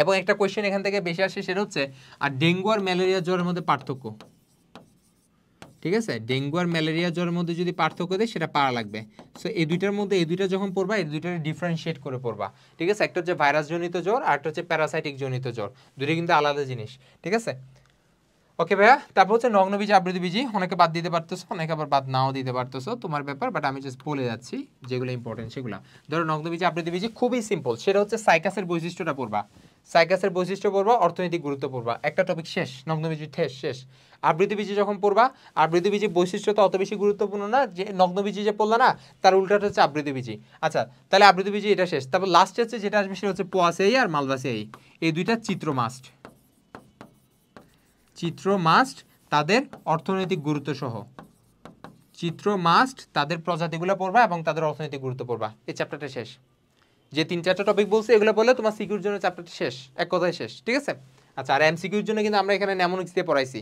এবং একটা কোয়েশ্চেন এখান থেকে বেশি আসে, সেটা হচ্ছে আর ডেঙ্গু আর ম্যালেরিয়া জ্বরের মধ্যে পার্থক্য, ঠিক আছে। ডেঙ্গু আর ম্যালেরিয়া জ্বরের মধ্যে যদি পার্থক্য দেয় সেটা পারা লাগবে। সো এই দুইটার মধ্যে এই দুইটা যখন পড়বা এই দুইটার ডিফারেন্সিয়েট করে পড়বা, ঠিক আছে। একটা হচ্ছে ভাইরাস জনিত জ্বর আর একটা হচ্ছে প্যারাসাইটিক জনিত জ্বর, দুইটা কিন্তু আলাদা জিনিস, ঠিক আছে। ওকে ভাইয়া, তারপর হচ্ছে নগ্নবীজি আবৃতবীজি, অনেকে বাদ দিতে পারতেছো, অনেকে আবার বাদ নাও দিতে পারতেছো, তোমার ব্যাপার, বাট আমি জাস্ট বলে যাচ্ছি যেগুলো ইম্পর্টেন্ট সেগুলো। ধরো নগ্নবীজি আবৃতবীজি খুবই সিম্পল, সেটা হচ্ছে সাইকাসের বৈশিষ্ট্যটা পড়বা, সাইকাসের বৈশিষ্ট্য পড়বা, অর্থনৈতিক গুরুত্ব পড়বা, একটা টপিক শেষ, নগ্নবীজি শেষ। আবৃতবীজি যখন পড়বা, আবৃতবীজি বৈশিষ্ট্য তো অত বেশি গুরুত্বপূর্ণ না, যে নগ্নবীজি যে পড়লা না তার উল্টাটা হচ্ছে আবৃতবীজি। আচ্ছা তাহলে আবৃতবীজি এটা শেষ, তারপর লাস্ট হচ্ছে যেটা আসবে সেটা হচ্ছে পোয়াসেই আর মালভাসেই, এই দুইটা চিত্র মাস্ট, চিত্র মাস্ট তাদের অর্থনৈতিক গুরুত্ব সহ, চিত্র মাস্ট তাদের প্রজাতিগুলো পড়বা এবং তাদের অর্থনৈতিক গুরুত্ব পড়বা, এই চ্যাপ্টারটা শেষ। যে 3-4টা টপিক বলছে এগুলো বললে তোমার সিকিউর জন্য চ্যাপ্টারটা শেষ, এক কথায় শেষ, ঠিক আছে। আচ্ছা আর এমসিকিউর জন্য কিন্তু আমরা এখানে নেমোনিক্স দিয়ে পড়াইছি,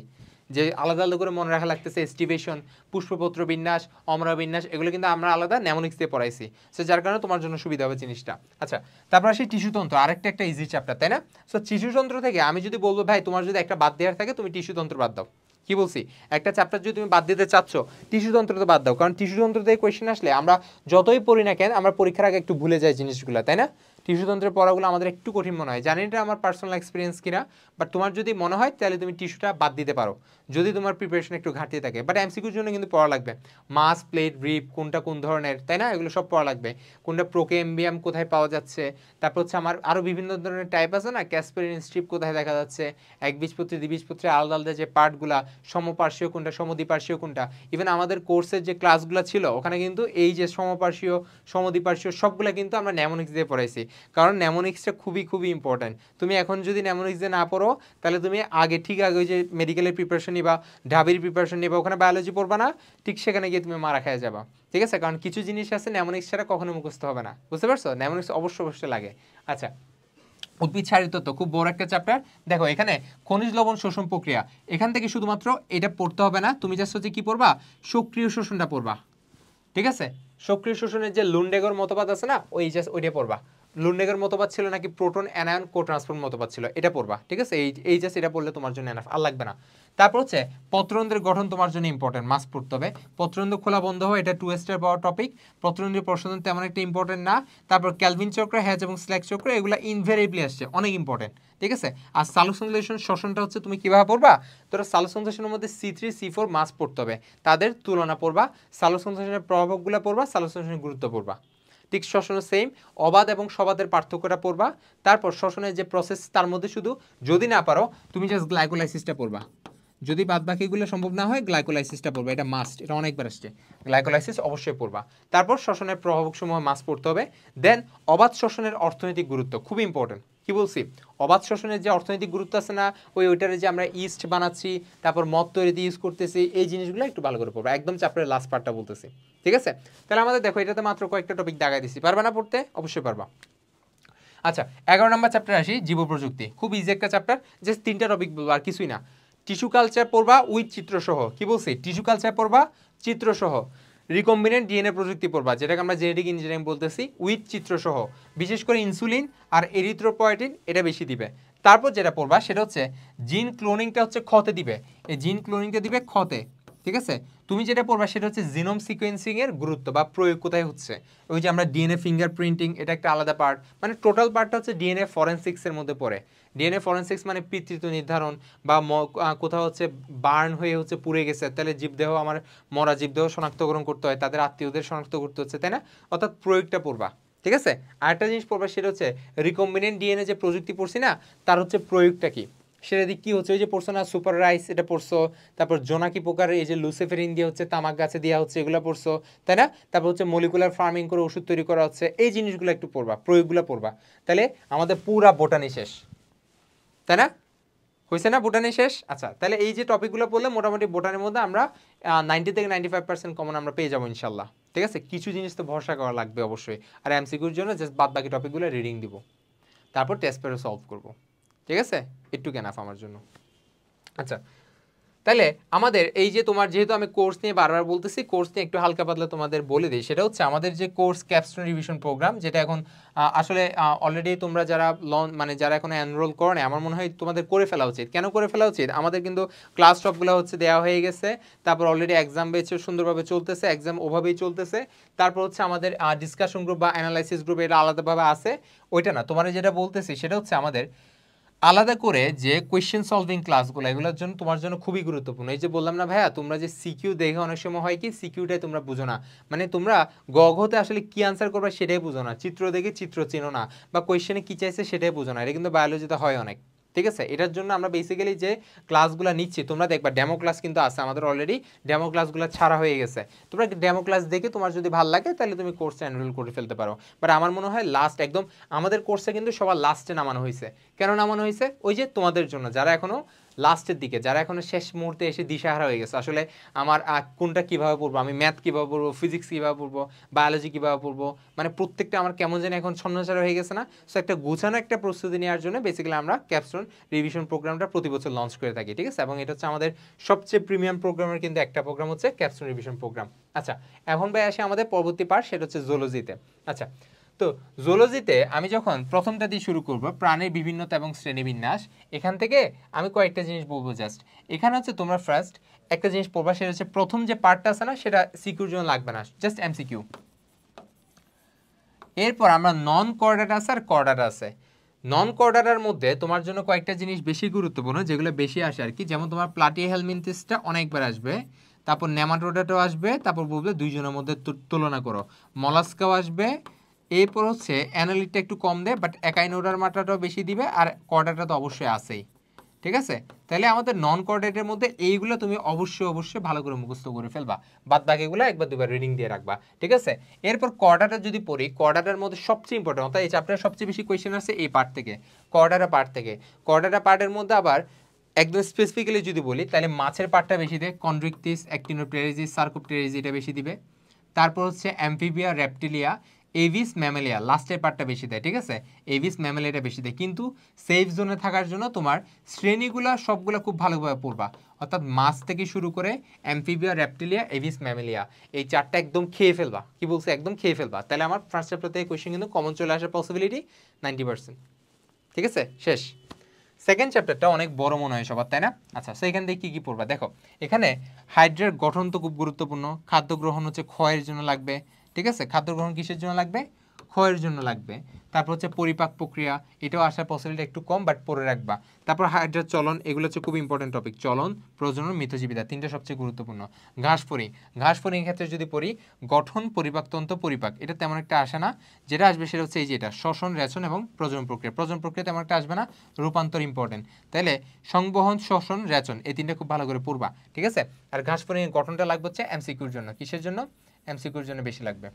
যে আলাদা আলাদা করে মনে রাখা লাগতেছে, এস্টিভেশন, পুষ্পপত্র বিন্যাস, অমরা বিন্যাস, এগুলো কিন্তু আমরা আলাদা নেমোনিক্স দিয়ে পড়াইছি, সো যার কারণে তোমার জন্য সুবিধা হবে জিনিসটা। আচ্ছা তারপর আসি টিস্যুতন্ত্র, আরেকটা একটা ইজি চ্যাপ্টার, তাই না। সো টিস্যুতন্ত্র থেকে আমি যদি বলবো ভাই তোমার যদি একটা বাদ দেওয়ার থাকে তুমি টিস্যুতন্ত্র বাদ দাও, কি বলছি, একটা চ্যাপ্টার যদি তুমি বাদ দিতে চাচ্ছ টিস্যুতন্ত্র তো বাদ দাও, কারণ টিস্যুতন্ত্র থেকে কোয়েশ্চেন আসলে আমরা যতই পড়ি না কেন আমরা পরীক্ষার আগে একটু ভুলে যাই জিনিসগুলো, তাই না। টিস্যুতন্ত্রের পড়াগুলো আমাদের একটু কঠিন মনে হয়, জানি এটা আমার পার্সোনাল এক্সপিরিয়েন্স কিনা, বাট তোমার যদি মনে হয় তাহলে তুমি টিস্যুটা বাদ দিতে পারো যদি তোমার প্রিপারেশন একটু ঘাটতি থাকে। বাট এমসিকিউর জন্য কিন্তু পড়া লাগবে, মাস প্লেট রিপ কোনটা কোন ধরনের, তাই না, এগুলো সব পড়া লাগবে। কোনটা প্রোকেম্বিয়াম কোথায় পাওয়া যাচ্ছে, তারপর হচ্ছে আমার আরও বিভিন্ন ধরনের টাইপ আছে না, ক্যাসপেরিন স্ট্রিপ কোথায় দেখা যাচ্ছে, একবীজপত্রী দ্বিবীজপত্রী আলাদা আলাদা যে পার্টগুলা, সমপার্শ্বীয় কোনটা সমদ্বিপার্শ্বীয় কোনটা। ইভেন আমাদের কোর্সের যে ক্লাসগুলো ছিল ওখানে কিন্তু এই যে সমপার্শ্বীয় সমদ্বিপার্শ্বীয় সবগুলো কিন্তু আমরা ন্যামোনিক্স দিয়ে পড়াইছি, কারণ ন্যামোনিক্সটা খুবই খুবই ইম্পর্ট্যান্ট। তুমি এখন যদি ন্যামোনিক্স দিয়ে না পড়ো তাহলে তুমি ঠিক আগে ওই যে মেডিকেলের প্রিপারেশন নিবা, ঢাবির প্রিপারেশন নিবা, ওখানে বায়োলজি পড়বা না, ঠিক সেখানে গিয়ে তুমি মারা খেয়ে যাবা। ঠিক আছে, কারণ কিছু জিনিস আছে ন্যামোনিক্স ছাড়া কখনো মুখস্থ হবে না, বুঝতে পারছো? ন্যামোনিক্স অবশ্যই লাগে। আচ্ছা, উদ্ভিদ শারীর তত্ত্ব খুব বড় একটা চ্যাপ্টার। দেখো এখানে খনিজ লবণ শোষণ প্রক্রিয়া, এখান থেকে শুধুমাত্র এটা পড়তে হবে না, তুমি জাস্ট হচ্ছে কি পড়বা, সক্রিয় শোষণটা পড়বা। ঠিক আছে, সক্রিয় শোষণের যে লুন্ডেগর মতবাদ আছে না, ওইটা পড়বা। লুন্ডেগর মতবাদ ছিল নাকি প্রোটন অ্যানায়ন কো ট্রান্সফার মতবাদ ছিল, এটা পড়বা। ঠিক আছে, এই জাস্ট এটা পড়লে তোমার জন্য এনাফ, আর লাগবে না। তারপর হচ্ছে পত্ররন্ধ্রের গঠন তোমার জন্য ইম্পর্টেন্ট, মাস্ট পড়তে হবে। পত্ররন্ধ্র খোলা বন্ধ হয়, এটা 2 স্টার পাওয়ার টপিক। পত্ররন্ধ্রের প্রসারণ তেমন একটা ইম্পর্টেন্ট না। তারপর ক্যালভিন চক্র, হ্যাজ এবং স্ল্যাক চক্র, এগুলো ইনভেরিয়েবলি আসছে, অনেক ইম্পর্টেন্ট। ঠিক আছে, আর সালোকসংশ্লেষণ শ্বসনটা হচ্ছে তুমি কিভাবে পড়বা, তোরা সালোকসংশ্লেষণের মধ্যে C3 C4 মাস্ট পড়তে হবে, তাদের তুলনা পড়বা, সালোকসংশ্লেষণের প্রভাবগুলো পড়বা, সালোকসংশ্লেষণের গুরুত্ব পড়বা। ঠিক শ্বসনের সেম, অবাধ এবং সবাদের পার্থক্যটা পড়বা। তারপর শ্বসনের যে প্রসেস তার মধ্যে শুধু যদি না পারো তুমি জাস্ট গ্লাইকোলাইসিসটা পড়বা, যদি বাদ বাকিগুলো সম্ভব না হয় গ্লাইকোলাইসিসটা পড়বা, এটা মাস্ট, এটা অনেকবার আসছে, গ্লাইকোলাইসিস অবশ্যই পড়বা। তারপর শ্বসনের প্রভাবসমূহ মাস্ট পড়তে হবে। দেন অবাধ শ্বসনের অর্থনৈতিক গুরুত্ব খুব ইম্পর্টেন্ট। কি বলছি, অবাধ শ্বসনের যে অর্থনৈতিক গুরুত্ব আছে না, ওইটারে যে আমরা ইস্ট বানাচ্ছি, তারপর মদ তৈরিতে ইউজ করতেছি, এই জিনিসগুলো একটু ভালো করে পড়বা, একদম চ্যাপ্টারের লাস্ট পার্টটা বলতেছি। ঠিক আছে, তাহলে আমাদের দেখো এটাতে মাত্র কয়েকটা টপিক দাগাই দিছি, পারবা না পড়তে? অবশ্যই পারবা। আচ্ছা, 11 নম্বর চ্যাপ্টার আসি, জীব প্রযুক্তি। খুব ইজি একটা চ্যাপ্টার, জাস্ট 3টা টপিক বলবো আর কিছুই না। টিস্যু কালচার পড়বা উইথ চিত্রসহ, কি বলছি, টিস্যু কালচার পড়বা চিত্রসহ। রিকম্বিনেন্ট ডিএনএ প্রযুক্তি পড়বা, যেটাকে আমরা জেনেটিক ইঞ্জিনিয়ারিং বলতেছি, উইথ চিত্রসহ। বিশেষ করে ইনসুলিন আর এরিথ্রোপয়েটিন এটা বেশি দিবে। তারপর যেটা পড়বা সেটা হচ্ছে জিন ক্লোনিংটা হচ্ছে খতে দিবে, এই জিন ক্লোনিংটা দিবে খতে। ঠিক আছে, তুমি যেটা পড়বা সেটা হচ্ছে জিনোম সিকোয়েন্সিং এর গুরুত্ব বা প্রয়োগ কোথায় হচ্ছে। ওই যে আমরা ডিএনএ ফিঙ্গার প্রিন্টিং, এটা একটা আলাদা পার্ট, মানে টোটাল পার্টটা হচ্ছে ডিএনএ ফরেনসিক্স এর মধ্যে পড়ে। ডিএনএ ফরেনসিক্স মানে পিতৃত্ব নির্ধারণ, বা কোথাও হচ্ছে বার্ন হয়ে হচ্ছে পুড়ে গেছে, তাহলে জীবদেহ, আমার মরা জীবদেহ শনাক্তকরণ করতে হয়, তাদের আত্মীয়দের শনাক্ত করতে হচ্ছে, তাই না, অর্থাৎ প্রয়োগটা পড়বা। ঠিক আছে, আরেকটা জিনিস পড়বা সেটা হচ্ছে রিকম্বিনেন্ট ডিএনএ যে প্রযুক্তি পড়ছি না, তার হচ্ছে প্রয়োগটা কি, সেটা দিক কি হচ্ছে, ওই যে পড়ছো না সুপার রাইস, এটা পড়ছো। তারপর জোনাকি পোকার এই যে লুসিফেরিন দিয়ে হচ্ছে তামাক গাছে দেওয়া হচ্ছে, এগুলো পড়ছো, তাই না। তারপর হচ্ছে মলিকুলার ফার্মিং করে ওষুধ তৈরি করা হচ্ছে, এই জিনিসগুলো একটু পড়বা, প্রয়োগগুলো পড়বা, তাহলে আমাদের পুরা বোটানি শেষ, তাই না, হয়েছে না বোটানি শেষ। আচ্ছা, তাহলে এই যে টপিকগুলো পড়লে মোটামুটি বোটানির মধ্যে আমরা 90 থেকে 95% কমন আমরা পেয়ে যাবো ইনশাল্লাহ। ঠিক আছে, কিছু জিনিস তো ভরসা করা লাগবে অবশ্যই, আর এমসিকিউর জন্য জাস্ট বাদ বাকি টপিকগুলো রিডিং দিব, তারপর টেস্ট পেপার সলভ করবো। ঠিক আছে, একটু কেনাফ আমার জন্য। আচ্ছা, তাহলে আমাদের এই যে তোমার, যেহেতু আমি কোর্স নিয়ে বারবার বলতেছি, কোর্স নিয়ে একটু হালকা পাতলা তোমাদের বলে দিই, সেটা হচ্ছে আমাদের যে কোর্স ক্যাপস্টোন রিভিশন প্রোগ্রাম, যেটা এখন আসলে অলরেডি তোমরা যারা মানে যারা এখন এনরোল করো না, আমার মনে হয় তোমাদের করে ফেলা উচিত। কেন করে ফেলা উচিত, আমাদের কিন্তু ক্লাস সবগুলো হচ্ছে দেওয়া হয়ে গেছে, তারপর অলরেডি এক্সাম বেচ সুন্দরভাবে চলতেছে, এক্সাম ওভাবেই চলতেছে। তারপর হচ্ছে আমাদের ডিসকাশন গ্রুপ বা অ্যানালাইসিস গ্রুপ এটা আলাদাভাবে আছে, ওইটা না, তোমার যেটা বলতেছি সেটা হচ্ছে আমাদের আলাদা করে যে কোয়েশ্চেন সলভিং ক্লাসগুলো, এগুলোর জন্য তোমার জন্য খুবই গুরুত্বপূর্ণ। এই যে বললাম না ভাইয়া, তোমরা যে সিকিউ দেখে অনেক সময় হয় কি, সিকিউটাই তোমরা বুঝো না, মানে তোমরা গঘতে আসলে কি আনসার করবে সেটাই বুঝো না, চিত্র দেখে চিত্র চেনো না, বা কোয়েশ্চেনে কি চাইছে সেটাই বুঝো না, এটা কিন্তু বায়োলজিতে হয় অনেক। ঠিক আছে, এটার জন্য আমরা বেসিক্যালি যে ক্লাসগুলো নিচ্ছি, তোমরা দেখবা ডেমো ক্লাস কিন্তু আছে আমাদের অলরেডি, ডেমো ক্লাসগুলো ছাড়া হয়ে গেছে, তোমরা ডেমো ক্লাস দেখে তোমার যদি ভালো লাগে তাহলে তুমি কোর্সে এনরোল করে ফেলতে পারো। বাট আমার মনে হয় লাস্ট একদম আমাদের কোর্সে কিন্তু সবার লাস্টে নামানো হয়েছে। কেন নামানো হয়েছে, ওই যে তোমাদের জন্য, যারা এখনো লাস্টের দিকে, যারা এখনো শেষ মুহূর্তে এসে দিশাহারা হয়ে গেছে, আসলে আমার কোনটা কীভাবে পড়বো, আমি ম্যাথ কীভাবে পড়বো, ফিজিক্স কীভাবে পড়বো, বায়োলজি কীভাবে পড়বো, মানে প্রত্যেকটা আমার কেমন যেন এখন ছন্নছাড়া হয়ে গেছে না। সো একটা গুছানো একটা প্রস্তুতি নেওয়ার জন্য বেসিক্যালি আমরা ক্যাপস্টোন রিভিশন প্রোগ্রামটা প্রতি বছর লঞ্চ করে থাকি। ঠিক আছে, এবং এটা হচ্ছে আমাদের সবচেয়ে প্রিমিয়াম প্রোগ্রামের কিন্তু একটা প্রোগ্রাম হচ্ছে ক্যাপস্টোন রিভিশন প্রোগ্রাম। আচ্ছা, এখন ভাই আসে আমাদের পরবর্তী পার্ট, সেটা হচ্ছে জুলজিতে। আচ্ছা, তো জুলজিতে আমি যখন প্রথমটা দিয়ে শুরু করব, প্রাণীর বিভিন্নতা এবং শ্রেণীবিন্যাস, এখান থেকে আমি কয়েকটা জিনিস বলবো। জাস্ট এখানে হচ্ছে তোমরা ফার্স্ট একটা জিনিস পড়বা, সেটা হচ্ছে প্রথম যে পার্টটা আছে না, সেটা সিকিউর জন্য লাগবে না, জাস্ট এমসিকিউ। এরপর আমরা নন কর্ডাটা আছে আর কর্ডাটা আছে। নন কর্ডাটার মধ্যে তোমার জন্য কয়েকটা জিনিস বেশি গুরুত্বপূর্ণ, যেগুলো বেশি আসে আর কি। যেমন তোমার প্লাটিহেলমিনথিসটা অনেকবার আসবে, তারপর নেমাটোডাটাও আসবে, তারপর বলবে দুইজনের মধ্যে তুলনা করো। মলাস্কাও আসবে, এরপর হচ্ছে অ্যানালিটটা একটু কম দেয়, বাট একাইনোডারমাটাটাও বেশি দিবে, আর কর্ডাটা তো অবশ্যই আছেই। ঠিক আছে, তাহলে আমাদের নন কোঅর্ডিনেটের মধ্যে এইগুলো তুমি অবশ্যই ভালো করে মুখস্থ করে ফেলবা, বাদ বাকিগুলো একবার দুবার রিডিং দিয়ে রাখবা। ঠিক আছে, এরপর কর্ডাটা যদি পড়ি, কর্ডাটার মধ্যে সবচেয়ে ইম্পর্টেন্ট, অর্থাৎ এই চ্যাপ্টারে সবচেয়ে বেশি কোয়েশ্চেন আছে এই পার্ট থেকে, কর্ডাটা পার্ট থেকে। কর্ডাটা পার্টের মধ্যে আবার একদম স্পেসিফিক্যালি যদি বলি, তাহলে মাছের পার্টটা বেশি দেয়, কন্ড্রিকটিস, অ্যাক্টিনোপ্টেরিজিস, সার্কোপটেরিজিস, এটা বেশি দিবে। তারপর হচ্ছে অ্যামফিবিয়া, রেপটিলিয়া, এভিস ম্যামেলিয়া, লাস্টের পার্টটা বেশি দেয়। ঠিক আছে, এভিস ম্যামেলিয়াটা বেশি দেয়, কিন্তু সেফ জোনে থাকার জন্য তোমার শ্রেণীগুলো সবগুলো খুব ভালোভাবে পড়বা, অর্থাৎ মাছ থেকে শুরু করে অ্যামফিবিয়া, রেপটিলিয়া, এভিস ম্যামেলিয়া, এই চারটা একদম খেয়ে ফেলবা। কি বলছে, একদম খেয়ে ফেলবা, তাহলে আমার ফার্স্ট চ্যাপ্টার থেকে কোয়েশ্চেন কিন্তু কমন চলে আসার পসিবিলিটি 90%। ঠিক আছে, শেষ। সেকেন্ড চ্যাপ্টারটা অনেক বড় মনে হয় সবার, তাই না? আচ্ছা, সেখান থেকে কী কী পড়বা দেখো। এখানে হাইড্রের গঠন তো খুব গুরুত্বপূর্ণ, খাদ্য গ্রহণ হচ্ছে ক্ষয়ের জন্য লাগবে। ঠিক আছে, খাদ্য গ্রহণ কিসের জন্য লাগবে? ক্ষয়ের জন্য লাগবে। তারপর হচ্ছে পরিপাক প্রক্রিয়া, এটাও আসার পসিবিলিটি একটু কম, বাট পড়ে রাখবা। তারপর হাইড্রের চলন, এগুলো হচ্ছে খুব ইম্পর্টেন্ট টপিক। চলন, প্রজনন, মিথজীবিতা, তিনটা সবচেয়ে গুরুত্বপূর্ণ। ঘাসফড়িং, ঘাসফড়িং ক্ষেত্রে যদি পড়ি, গঠন, পরিপাকতন্ত্র, পরিপাক, এটা তেমন একটা আসে না। যেটা আসবে সেটা হচ্ছে এই যেটা শ্বসন, রেচন এবং প্রজনন প্রক্রিয়া। প্রজনন প্রক্রিয়া তেমন একটা আসবে না, রূপান্তর ইম্পর্টেন্ট। তাহলে সংবহন, শ্বসন, রেচন, এই তিনটা খুব ভালো করে পড়বা। ঠিক আছে, আর ঘাসফড়িং গঠনটা লাগবে হচ্ছে এমসিকিউর জন্য। কিসের জন্য? এমসিকিউর জন্য বেশি লাগবে।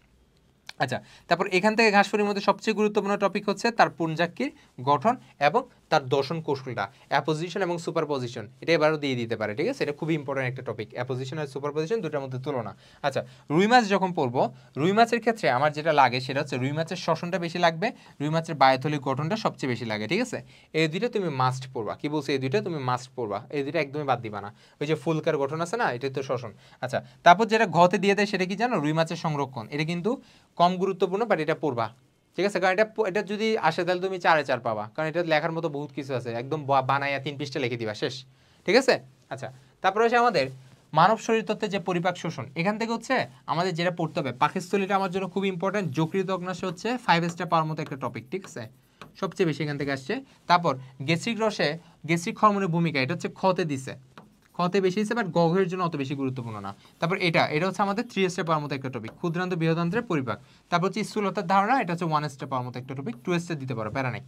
আচ্ছা, তারপর এখান থেকে ঘাসফড়িংয়ের মধ্যে সবচেয়ে গুরুত্বপূর্ণ টপিক হচ্ছে তার পুঞ্জাক্ষীর গঠন এবং তার দর্শন কৌশলটা, অ্যাপোজিশন এবং সুপারপজিশন, এটা এবারও দিয়ে দিতে পারে। ঠিক আছে, এটা খুবই ইম্পর্টেন্ট একটা টপিক, অ্যাপোজিশন আর সুপারপজিশন দুটার মধ্যে তুলনা। আচ্ছা, রুই মাছ যখন পড়বো, রুই মাছের ক্ষেত্রে আমার যেটা লাগে সেটা হচ্ছে রুই মাছের শ্বসনটা বেশি লাগবে, রুই মাছের বায়োথলিক গঠনটা সবচেয়ে বেশি লাগে। ঠিক আছে, এই দুইটা তুমি মাস্ট পড়বা। কি বলছো, এই দুইটা তুমি মাস্ট পড়বা, এই দুইটা একদমই বাদ দিবা না। ওই যে ফুলকার গঠন আছে না, এটা তো শ্বসন। আচ্ছা, তারপর যেটা ঘতে দিয়ে দেয় সেটা কি জানো? রুই মাছের সংরক্ষণ, এটা কিন্তু কম গুরুত্বপূর্ণ, বাট এটা পড়বা। ঠিক আছে, কারণ এটা যদি আসে তাহলে তুমি 4-4 পাবা, কারণ এটা লেখার মতো বহুত কিছু আছে, একদম বানাইয়া 3 পৃষ্ঠা লিখে দিবা, শেষ। ঠিক আছে, আচ্ছা, তারপরে হচ্ছে আমাদের মানব শরীর তত্ত্বে যে পরিপাক শোষণ, এখান থেকে হচ্ছে আমাদের যেটা পড়তে হবে, পাকস্থলীটা আমার জন্য খুব ইম্পর্টেন্ট। যকৃত অগ্নাশয় হচ্ছে 5 স্টার পাওয়ার মতো একটা টপিক। ঠিক আছে, সবচেয়ে বেশি এখান থেকে আসছে। তারপর গ্যাস্ট্রিক রসে গ্যাস্ট্রিক হরমোনের ভূমিকা, এটা হচ্ছে খতে দিছে, খতে বেশি হিসেবে, বাট গঘের জন্য অত বেশি গুরুত্বপূর্ণ না। তারপর এটা হচ্ছে আমাদের 3 স্টার পাওয়ার মতো একটা টপিক, ক্ষুদ্রান্ত বৃহদান্ত্রের পরিপাক। তারপর হচ্ছে স্থূলতার ধারণা, এটা হচ্ছে 1 স্টার পাওয়ার মতো একটা টপিক, 2 স্টার দিতে পারো, প্যারা নেই।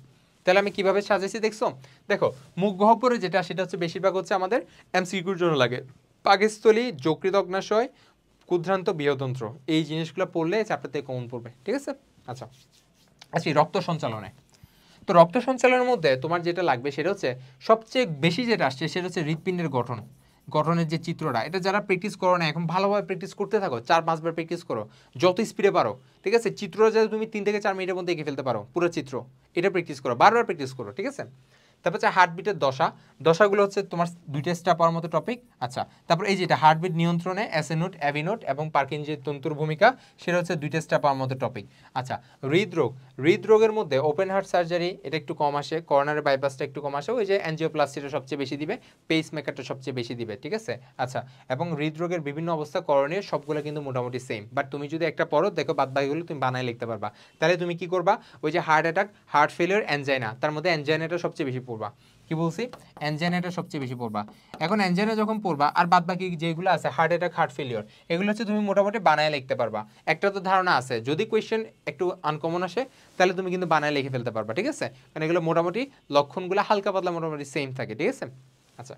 তাহলে আমি কিভাবে সাজাইছি দেখছো? দেখো, মুখ গহ্বরে যেটা, সেটা হচ্ছে বেশিরভাগ হচ্ছে আমাদের এমসিকিউর জন্য লাগে। পাকস্থলী, যকৃত অগ্নাশয়, ক্ষুদ্রান্ত বৃহদন্ত্র, এই জিনিসগুলো পড়লে চ্যাপ্টার থেকে কমন পড়বে। ঠিক আছে, আচ্ছা আচ্ছা, রক্ত সঞ্চালনে, তো রক্ত সঞ্চালনের মধ্যে তোমার যেটা লাগবে সেটা হচ্ছে সবচেয়ে বেশি যেটা আসছে সেটা হচ্ছে হৃৎপিণ্ডের গঠনের যে চিত্রটা, এটা যারা প্র্যাকটিস করো না, এখন ভালোভাবে প্র্যাকটিস করতে থাকো, 4-5 বার প্র্যাকটিস করো, যত স্পিডে পারো। ঠিক আছে, চিত্রটা যাতে তুমি 3 থেকে 4 মিনিটের মধ্যে এঁকে ফেলতে পারো, পুরো চিত্র, এটা প্র্যাকটিস করো, বারবার প্র্যাকটিস করো। ঠিক আছে, তারপর হচ্ছে হার্টবিটের দশাগুলো হচ্ছে তোমার 2টা স্টার পাওয়ার মতো টপিক। আচ্ছা, তারপর এই যেটা হার্টবিট নিয়ন্ত্রণে এসএ নোট, অ্যাভি নোট এবং পার্কিনসের তন্তুর ভূমিকা, সেটা হচ্ছে 2টা স্টার পাওয়ার মতো টপিক। আচ্ছা, হৃদরোগের মধ্যে ওপেন হার্ট সার্জারি, এটা একটু কম আসে, করোনারি বাইপাসটা একটু কম আসে, ওই যে অ্যাঞ্জিওপ্লাস্টিটা সবচেয়ে বেশি দিবে, পেস মেকারটা সবচেয়ে বেশি দিবে। ঠিক আছে, আচ্ছা, এবং হৃদরোগের বিভিন্ন অবস্থা করণীয় সবগুলো কিন্তু মোটামুটি সেম, বাট তুমি যদি একটা পড়ো, দেখো বাদ বাকিগুলো তুমি বানায় লিখতে পারবা। তাহলে তুমি কি করবা, ওই যে heart attack, heart failure, angina, তার মধ্যে অ্যানজাইনাটা সবচেয়ে বেশি পড়বা। কি বলছি, অ্যানজাইনাটা সবচেয়ে বেশি পড়বা। এখন অ্যানজাইনা যখন পড়বা, আর বাদ বাকি যেগুলো আছে হার্ট অ্যাটাক, হার্ট ফেলিওর, এগুলো হচ্ছে তুমি মোটামুটি বানায় লিখতে পারবা। একটা তো ধারণা আছে, যদি কোয়েশ্চেন একটু আনকমন আসে তাহলে তুমি কিন্তু বানায় লিখে ফেলতে পারবা। ঠিক আছে, কারণ এগুলো মোটামুটি লক্ষণগুলো হালকা পাতলা মোটামুটি সেম থাকে। ঠিক আছে, আচ্ছা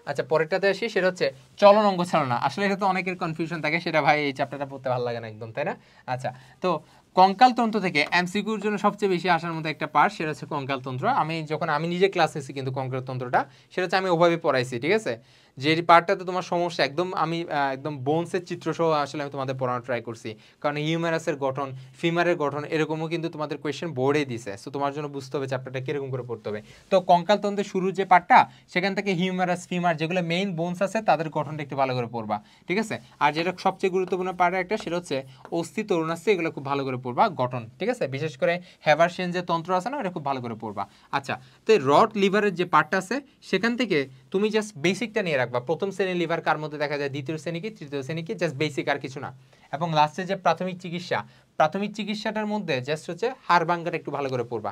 আচ্ছা, পরেরটাতে আসি, সেটা হচ্ছে চলন অঙ্গ চালনা। আসলে এটা তো অনেকের কনফিউশন থাকে, সেটা ভাই এই চ্যাপ্টারটা পড়তে ভালো লাগে না একদম, তাই না? আচ্ছা, তো কঙ্কালতন্ত্র থেকে এমসিকিউর জন্য সবচেয়ে বেশি আসার মতো একটা পার্ট, সেটা হচ্ছে কঙ্কালতন্ত্র। আমি নিজে ক্লাস নিয়েছি কিন্তু কঙ্কালতন্ত্রটা, সেটা হচ্ছে আমি ওভাবে পড়াইছি। ঠিক আছে, যে পার্টটাতে তোমার সমস্যা একদম, আমি একদম বোনসের চিত্রসহ আসলে আমি তোমাদের পড়ানোর ট্রাই করছি, কারণ হিউম্যারাসের গঠন, ফিমারের গঠন, এরকমও কিন্তু তোমাদের কোয়েশ্চেন বোর্ডে দিছে। সো তোমার জন্য বুঝতে হবে চ্যাপ্টারটা কিরকম করে পড়তে হবে। তো কঙ্কালতন্ত্রের শুরুর যে পার্টটা, সেখান থেকে হিউম্যারাস, ফিমার, যেগুলো মেইন বোনস আছে তাদের গঠনটা একটু ভালো করে পড়বা। ঠিক আছে, আর যেটা সবচেয়ে গুরুত্বপূর্ণ পার্ট একটা, সেটা হচ্ছে অস্থি, তরুণাস্থি, এগুলো খুব ভালো করে পড়বা, গঠন। ঠিক আছে, বিশেষ করে হ্যাভারশিয়ান যে তন্ত্র আছে না, এটা খুব ভালো করে পড়বা। আচ্ছা, তো রড লিভারের যে পার্টটা আছে, সেখান থেকে তুমি জাস্ট বেসিকটা নিয়ে রাখবা, প্রথম শ্রেণীর লিভার কার মধ্যে দেখা যায়, দ্বিতীয় শ্রেণী কি, তৃতীয় শ্রেণী কি, জাস্ট বেসিক, আর কিছু না। এবং লাস্টে যে প্রাথমিক চিকিৎসা, প্রাথমিক চিকিৎসাটার মধ্যে জাস্ট হচ্ছে হাড় ভাঙ্গাটা একটু ভালো করে পড়বা,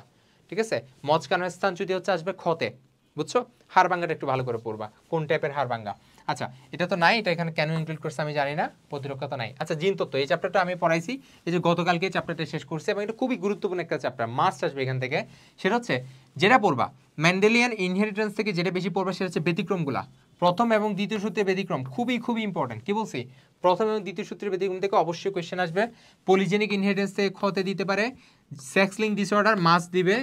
ঠিক আছে? মচকানোর স্থান যদি হচ্ছে আসবে ক্ষতে, বুঝছো? হাড় ভাঙ্গাটা একটু ভালো করে পড়বা, কোন টাইপের হাড় ভাঙ্গা। আচ্ছা, এটা তো নাই, এটা এখানে কেন ইনক্লুড করছে আমি জানি না, প্রতিরক্ষা তো নাই। আচ্ছা, জিন তত্ত্ব এই চ্যাপ্টারটা আমি পড়াইছি, এই যে গতকালকে চ্যাপ্টারটা শেষ করছি, এবং এটা খুবই গুরুত্বপূর্ণ একটা চ্যাপ্টার, মাস্ট আসবে এখান থেকে। সেটা হচ্ছে যেটা পড়বা মেন্ডেলিয়ান ইনহেরিটেন্স থেকে যেটা বেশি পড়বা সেটা হচ্ছে ব্যতিক্রমগুলা। প্রথম এবং দ্বিতীয় সূত্রের ব্যতিক্রম খুবই খুবই ইম্পর্টেন্ট। কি বলছি? প্রথম এবং দ্বিতীয় সূত্রের ব্যতিক্রম থেকে অবশ্যই কোয়েশ্চেন আসবে। পলিজেনিক ইনহেরিটেন্স থেকে ক্ষতে দিতে পারে, সেক্স লিঙ্ক ডিসঅর্ডার মাস দিবে,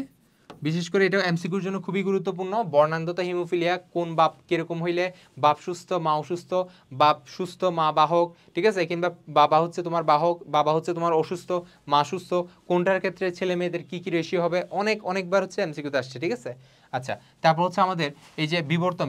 বিশেষ করে এটা এমসিকিউর জন্য খুবই গুরুত্বপূর্ণ। বর্ণান্ধতা, হিমোফিলিয়া, কোন বাপ কিরকম হইলে বাপ সুস্থ মা অসুস্থ, বাপ সুস্থ মা বাহক, ঠিক আছে? কিংবা বাবা হচ্ছে তোমার বাহক, বাবা হচ্ছে তোমার অসুস্থ, মা সুস্থ, কোনটার ক্ষেত্রে ছেলে মেয়েদের কী কী রেশিও হবে, অনেকবার হচ্ছে এমসিকিউতে আসছে, ঠিক আছে? আচ্ছা, তারপর হচ্ছে আমাদের এই যে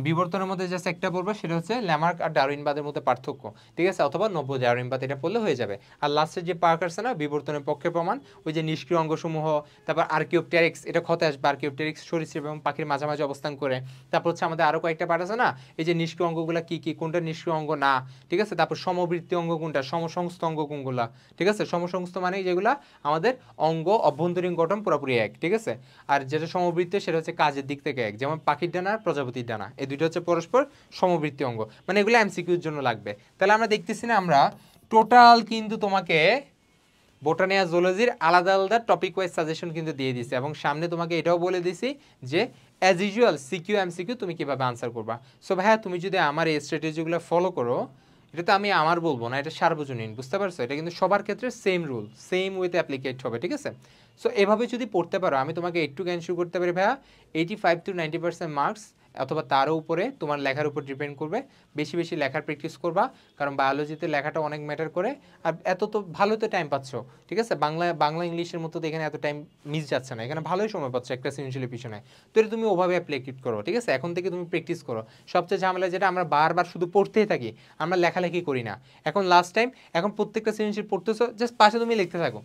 বিবর্তনের মধ্যে জাস্ট একটা পড়বে, সেটা হচ্ছে ল্যামার্ক আর ডারউইনবাদের মধ্যে পার্থক্য, ঠিক আছে? অথবা নব্য ডারউইনবাদ, এটা পড়লে হয়ে যাবে। আর লাস্টের যে পার্ক আছে না, বিবর্তনের পক্ষে প্রমাণ, ওই যে নিষ্ক্রিয় অঙ্গসমূহ, তারপর আর্কিওপটেরিক্স, এটা ক্ষতে আসবে। আর্কিওপটেরিক্স সরীসৃপ এবং পাখির মাঝামাঝি অবস্থান করে। তারপর হচ্ছে আমাদের আরও কয়েকটা পার্ট আছে না, এই যে নিষ্ক্রিয় অঙ্গগুলো কী কী, কোনটা নিষ্ক্রিয় অঙ্গ না, ঠিক আছে? তারপর সমবৃত্তি অঙ্গ কোনটা, সমসংস্থ অঙ্গ কোনগুলা, ঠিক আছে? সমসংস্থ মানে যেগুলা আমাদের অঙ্গ অভ্যন্তরীণ গঠন পুরোপুরি এক, ঠিক আছে? আর যেটা সমবৃত্তি সেটা হচ্ছে কাজের দিক থেকে এক, যেমন পাখির ডানা আর প্রজাপতির ডানা, এই দুইটা হচ্ছে পরস্পর সমবৃত্তি অঙ্গ, মানে এগুলো এমসিকিউর জন্য লাগবে। তাহলে আমরা দেখতেছি না, আমরা টোটাল কিন্তু তোমাকে বোটানি আর জুলজির আলাদা আলাদা টপিক ওয়াইজ সাজেশন কিন্তু দিয়ে দিছে, এবং সামনে তোমাকে এটাও বলে দিছি যে অ্যাজ ইউজুয়াল সিকিউ এমসিকিউ তুমি কিভাবে আনসার করবা। সো ভাইয়া, তুমি যদি আমার এই স্ট্র্যাটেজিগুলো ফলো করো, এটা তো আমি আমার বলবো না, এটা সার্বজনীন, বুঝতে পারছো? এটা কিন্তু সবার ক্ষেত্রে সেম রুল, সেম ওয়েতে অ্যাপ্লিকেট হবে, ঠিক আছে? সো এভাবে যদি পড়তে পারো, আমি তোমাকে একটু ক্যান্সিওর করতে পারি ভাইয়া 85 to 90% মার্কস, অথবা তারও উপরে তোমার লেখার উপর ডিপেন্ড করবে। বেশি বেশি লেখার প্র্যাকটিস করবা, কারণ বায়োলজিতে লেখাটা অনেক ম্যাটার করে। আর এত তো ভালো তো টাইম পাচ্ছ, ঠিক আছে? বাংলা ইংলিশের মতো তো এখানে এত টাইম মিস যাচ্ছে না, এখানে ভালোই সময় পাচ্ছ একটা সৃজনশীলের পিছনে। তো এটা তুমি ওভাবে অ্যাপ্লিকেট করো, ঠিক আছে? এখন থেকে তুমি প্র্যাকটিস করো। সবচেয়ে ঝামেলা যেটা, আমরা বারবার শুধু পড়তেই থাকি, আমরা লেখালেখি করি না। এখন লাস্ট টাইম, এখন প্রত্যেকটা সৃজনশীল পড়তেছো, জাস্ট পাশে তুমি লিখতে থাকো,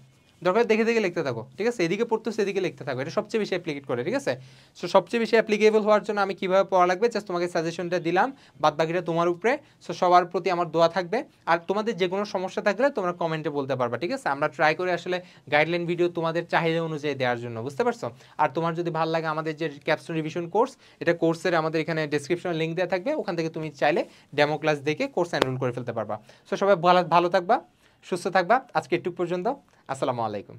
দরকার দেখে দেখে লিখতে থাকো, ঠিক আছে? এদিকে পড়তেছো এদিকে লিখতে থাকো, এটা সবচেয়ে বেশি অ্যাপ্লিকেট করে, ঠিক আছে? সো সবচেয়ে বেশি অ্যাপ্লিকেবল হওয়ার জন্য আমি কীভাবে পড়া লাগবে জাস্ট তোমাকে সাজেশনটা দিলাম, বাদ বাকিটা তোমার উপরে। সো সবার প্রতি আমার দোয়া থাকবে, আর তোমাদের যে কোনো সমস্যা থাকলে তোমরা কমেন্টে বলতে পারবা, ঠিক আছে? আমরা ট্রাই করি আসলে গাইডলাইন ভিডিও তোমাদের চাহিদা অনুযায়ী দেওয়ার জন্য, বুঝতে পারছো? আর তোমার যদি ভালো লাগে আমাদের যে ক্যাপস্টোন রিভিশন কোর্স, এটা কোর্সের আমাদের এখানে ডেসক্রিপশনে লিঙ্ক দেওয়া থাকবে, ওখান থেকে তুমি চাইলে ডেমো ক্লাস দেখে কোর্স এনরোল করে ফেলতে পারবা। সো সবাই ভালো থাকবা, সুস্থ থাকবা। আজকে একটু পর্যন্ত, আসসালামু আলাইকুম।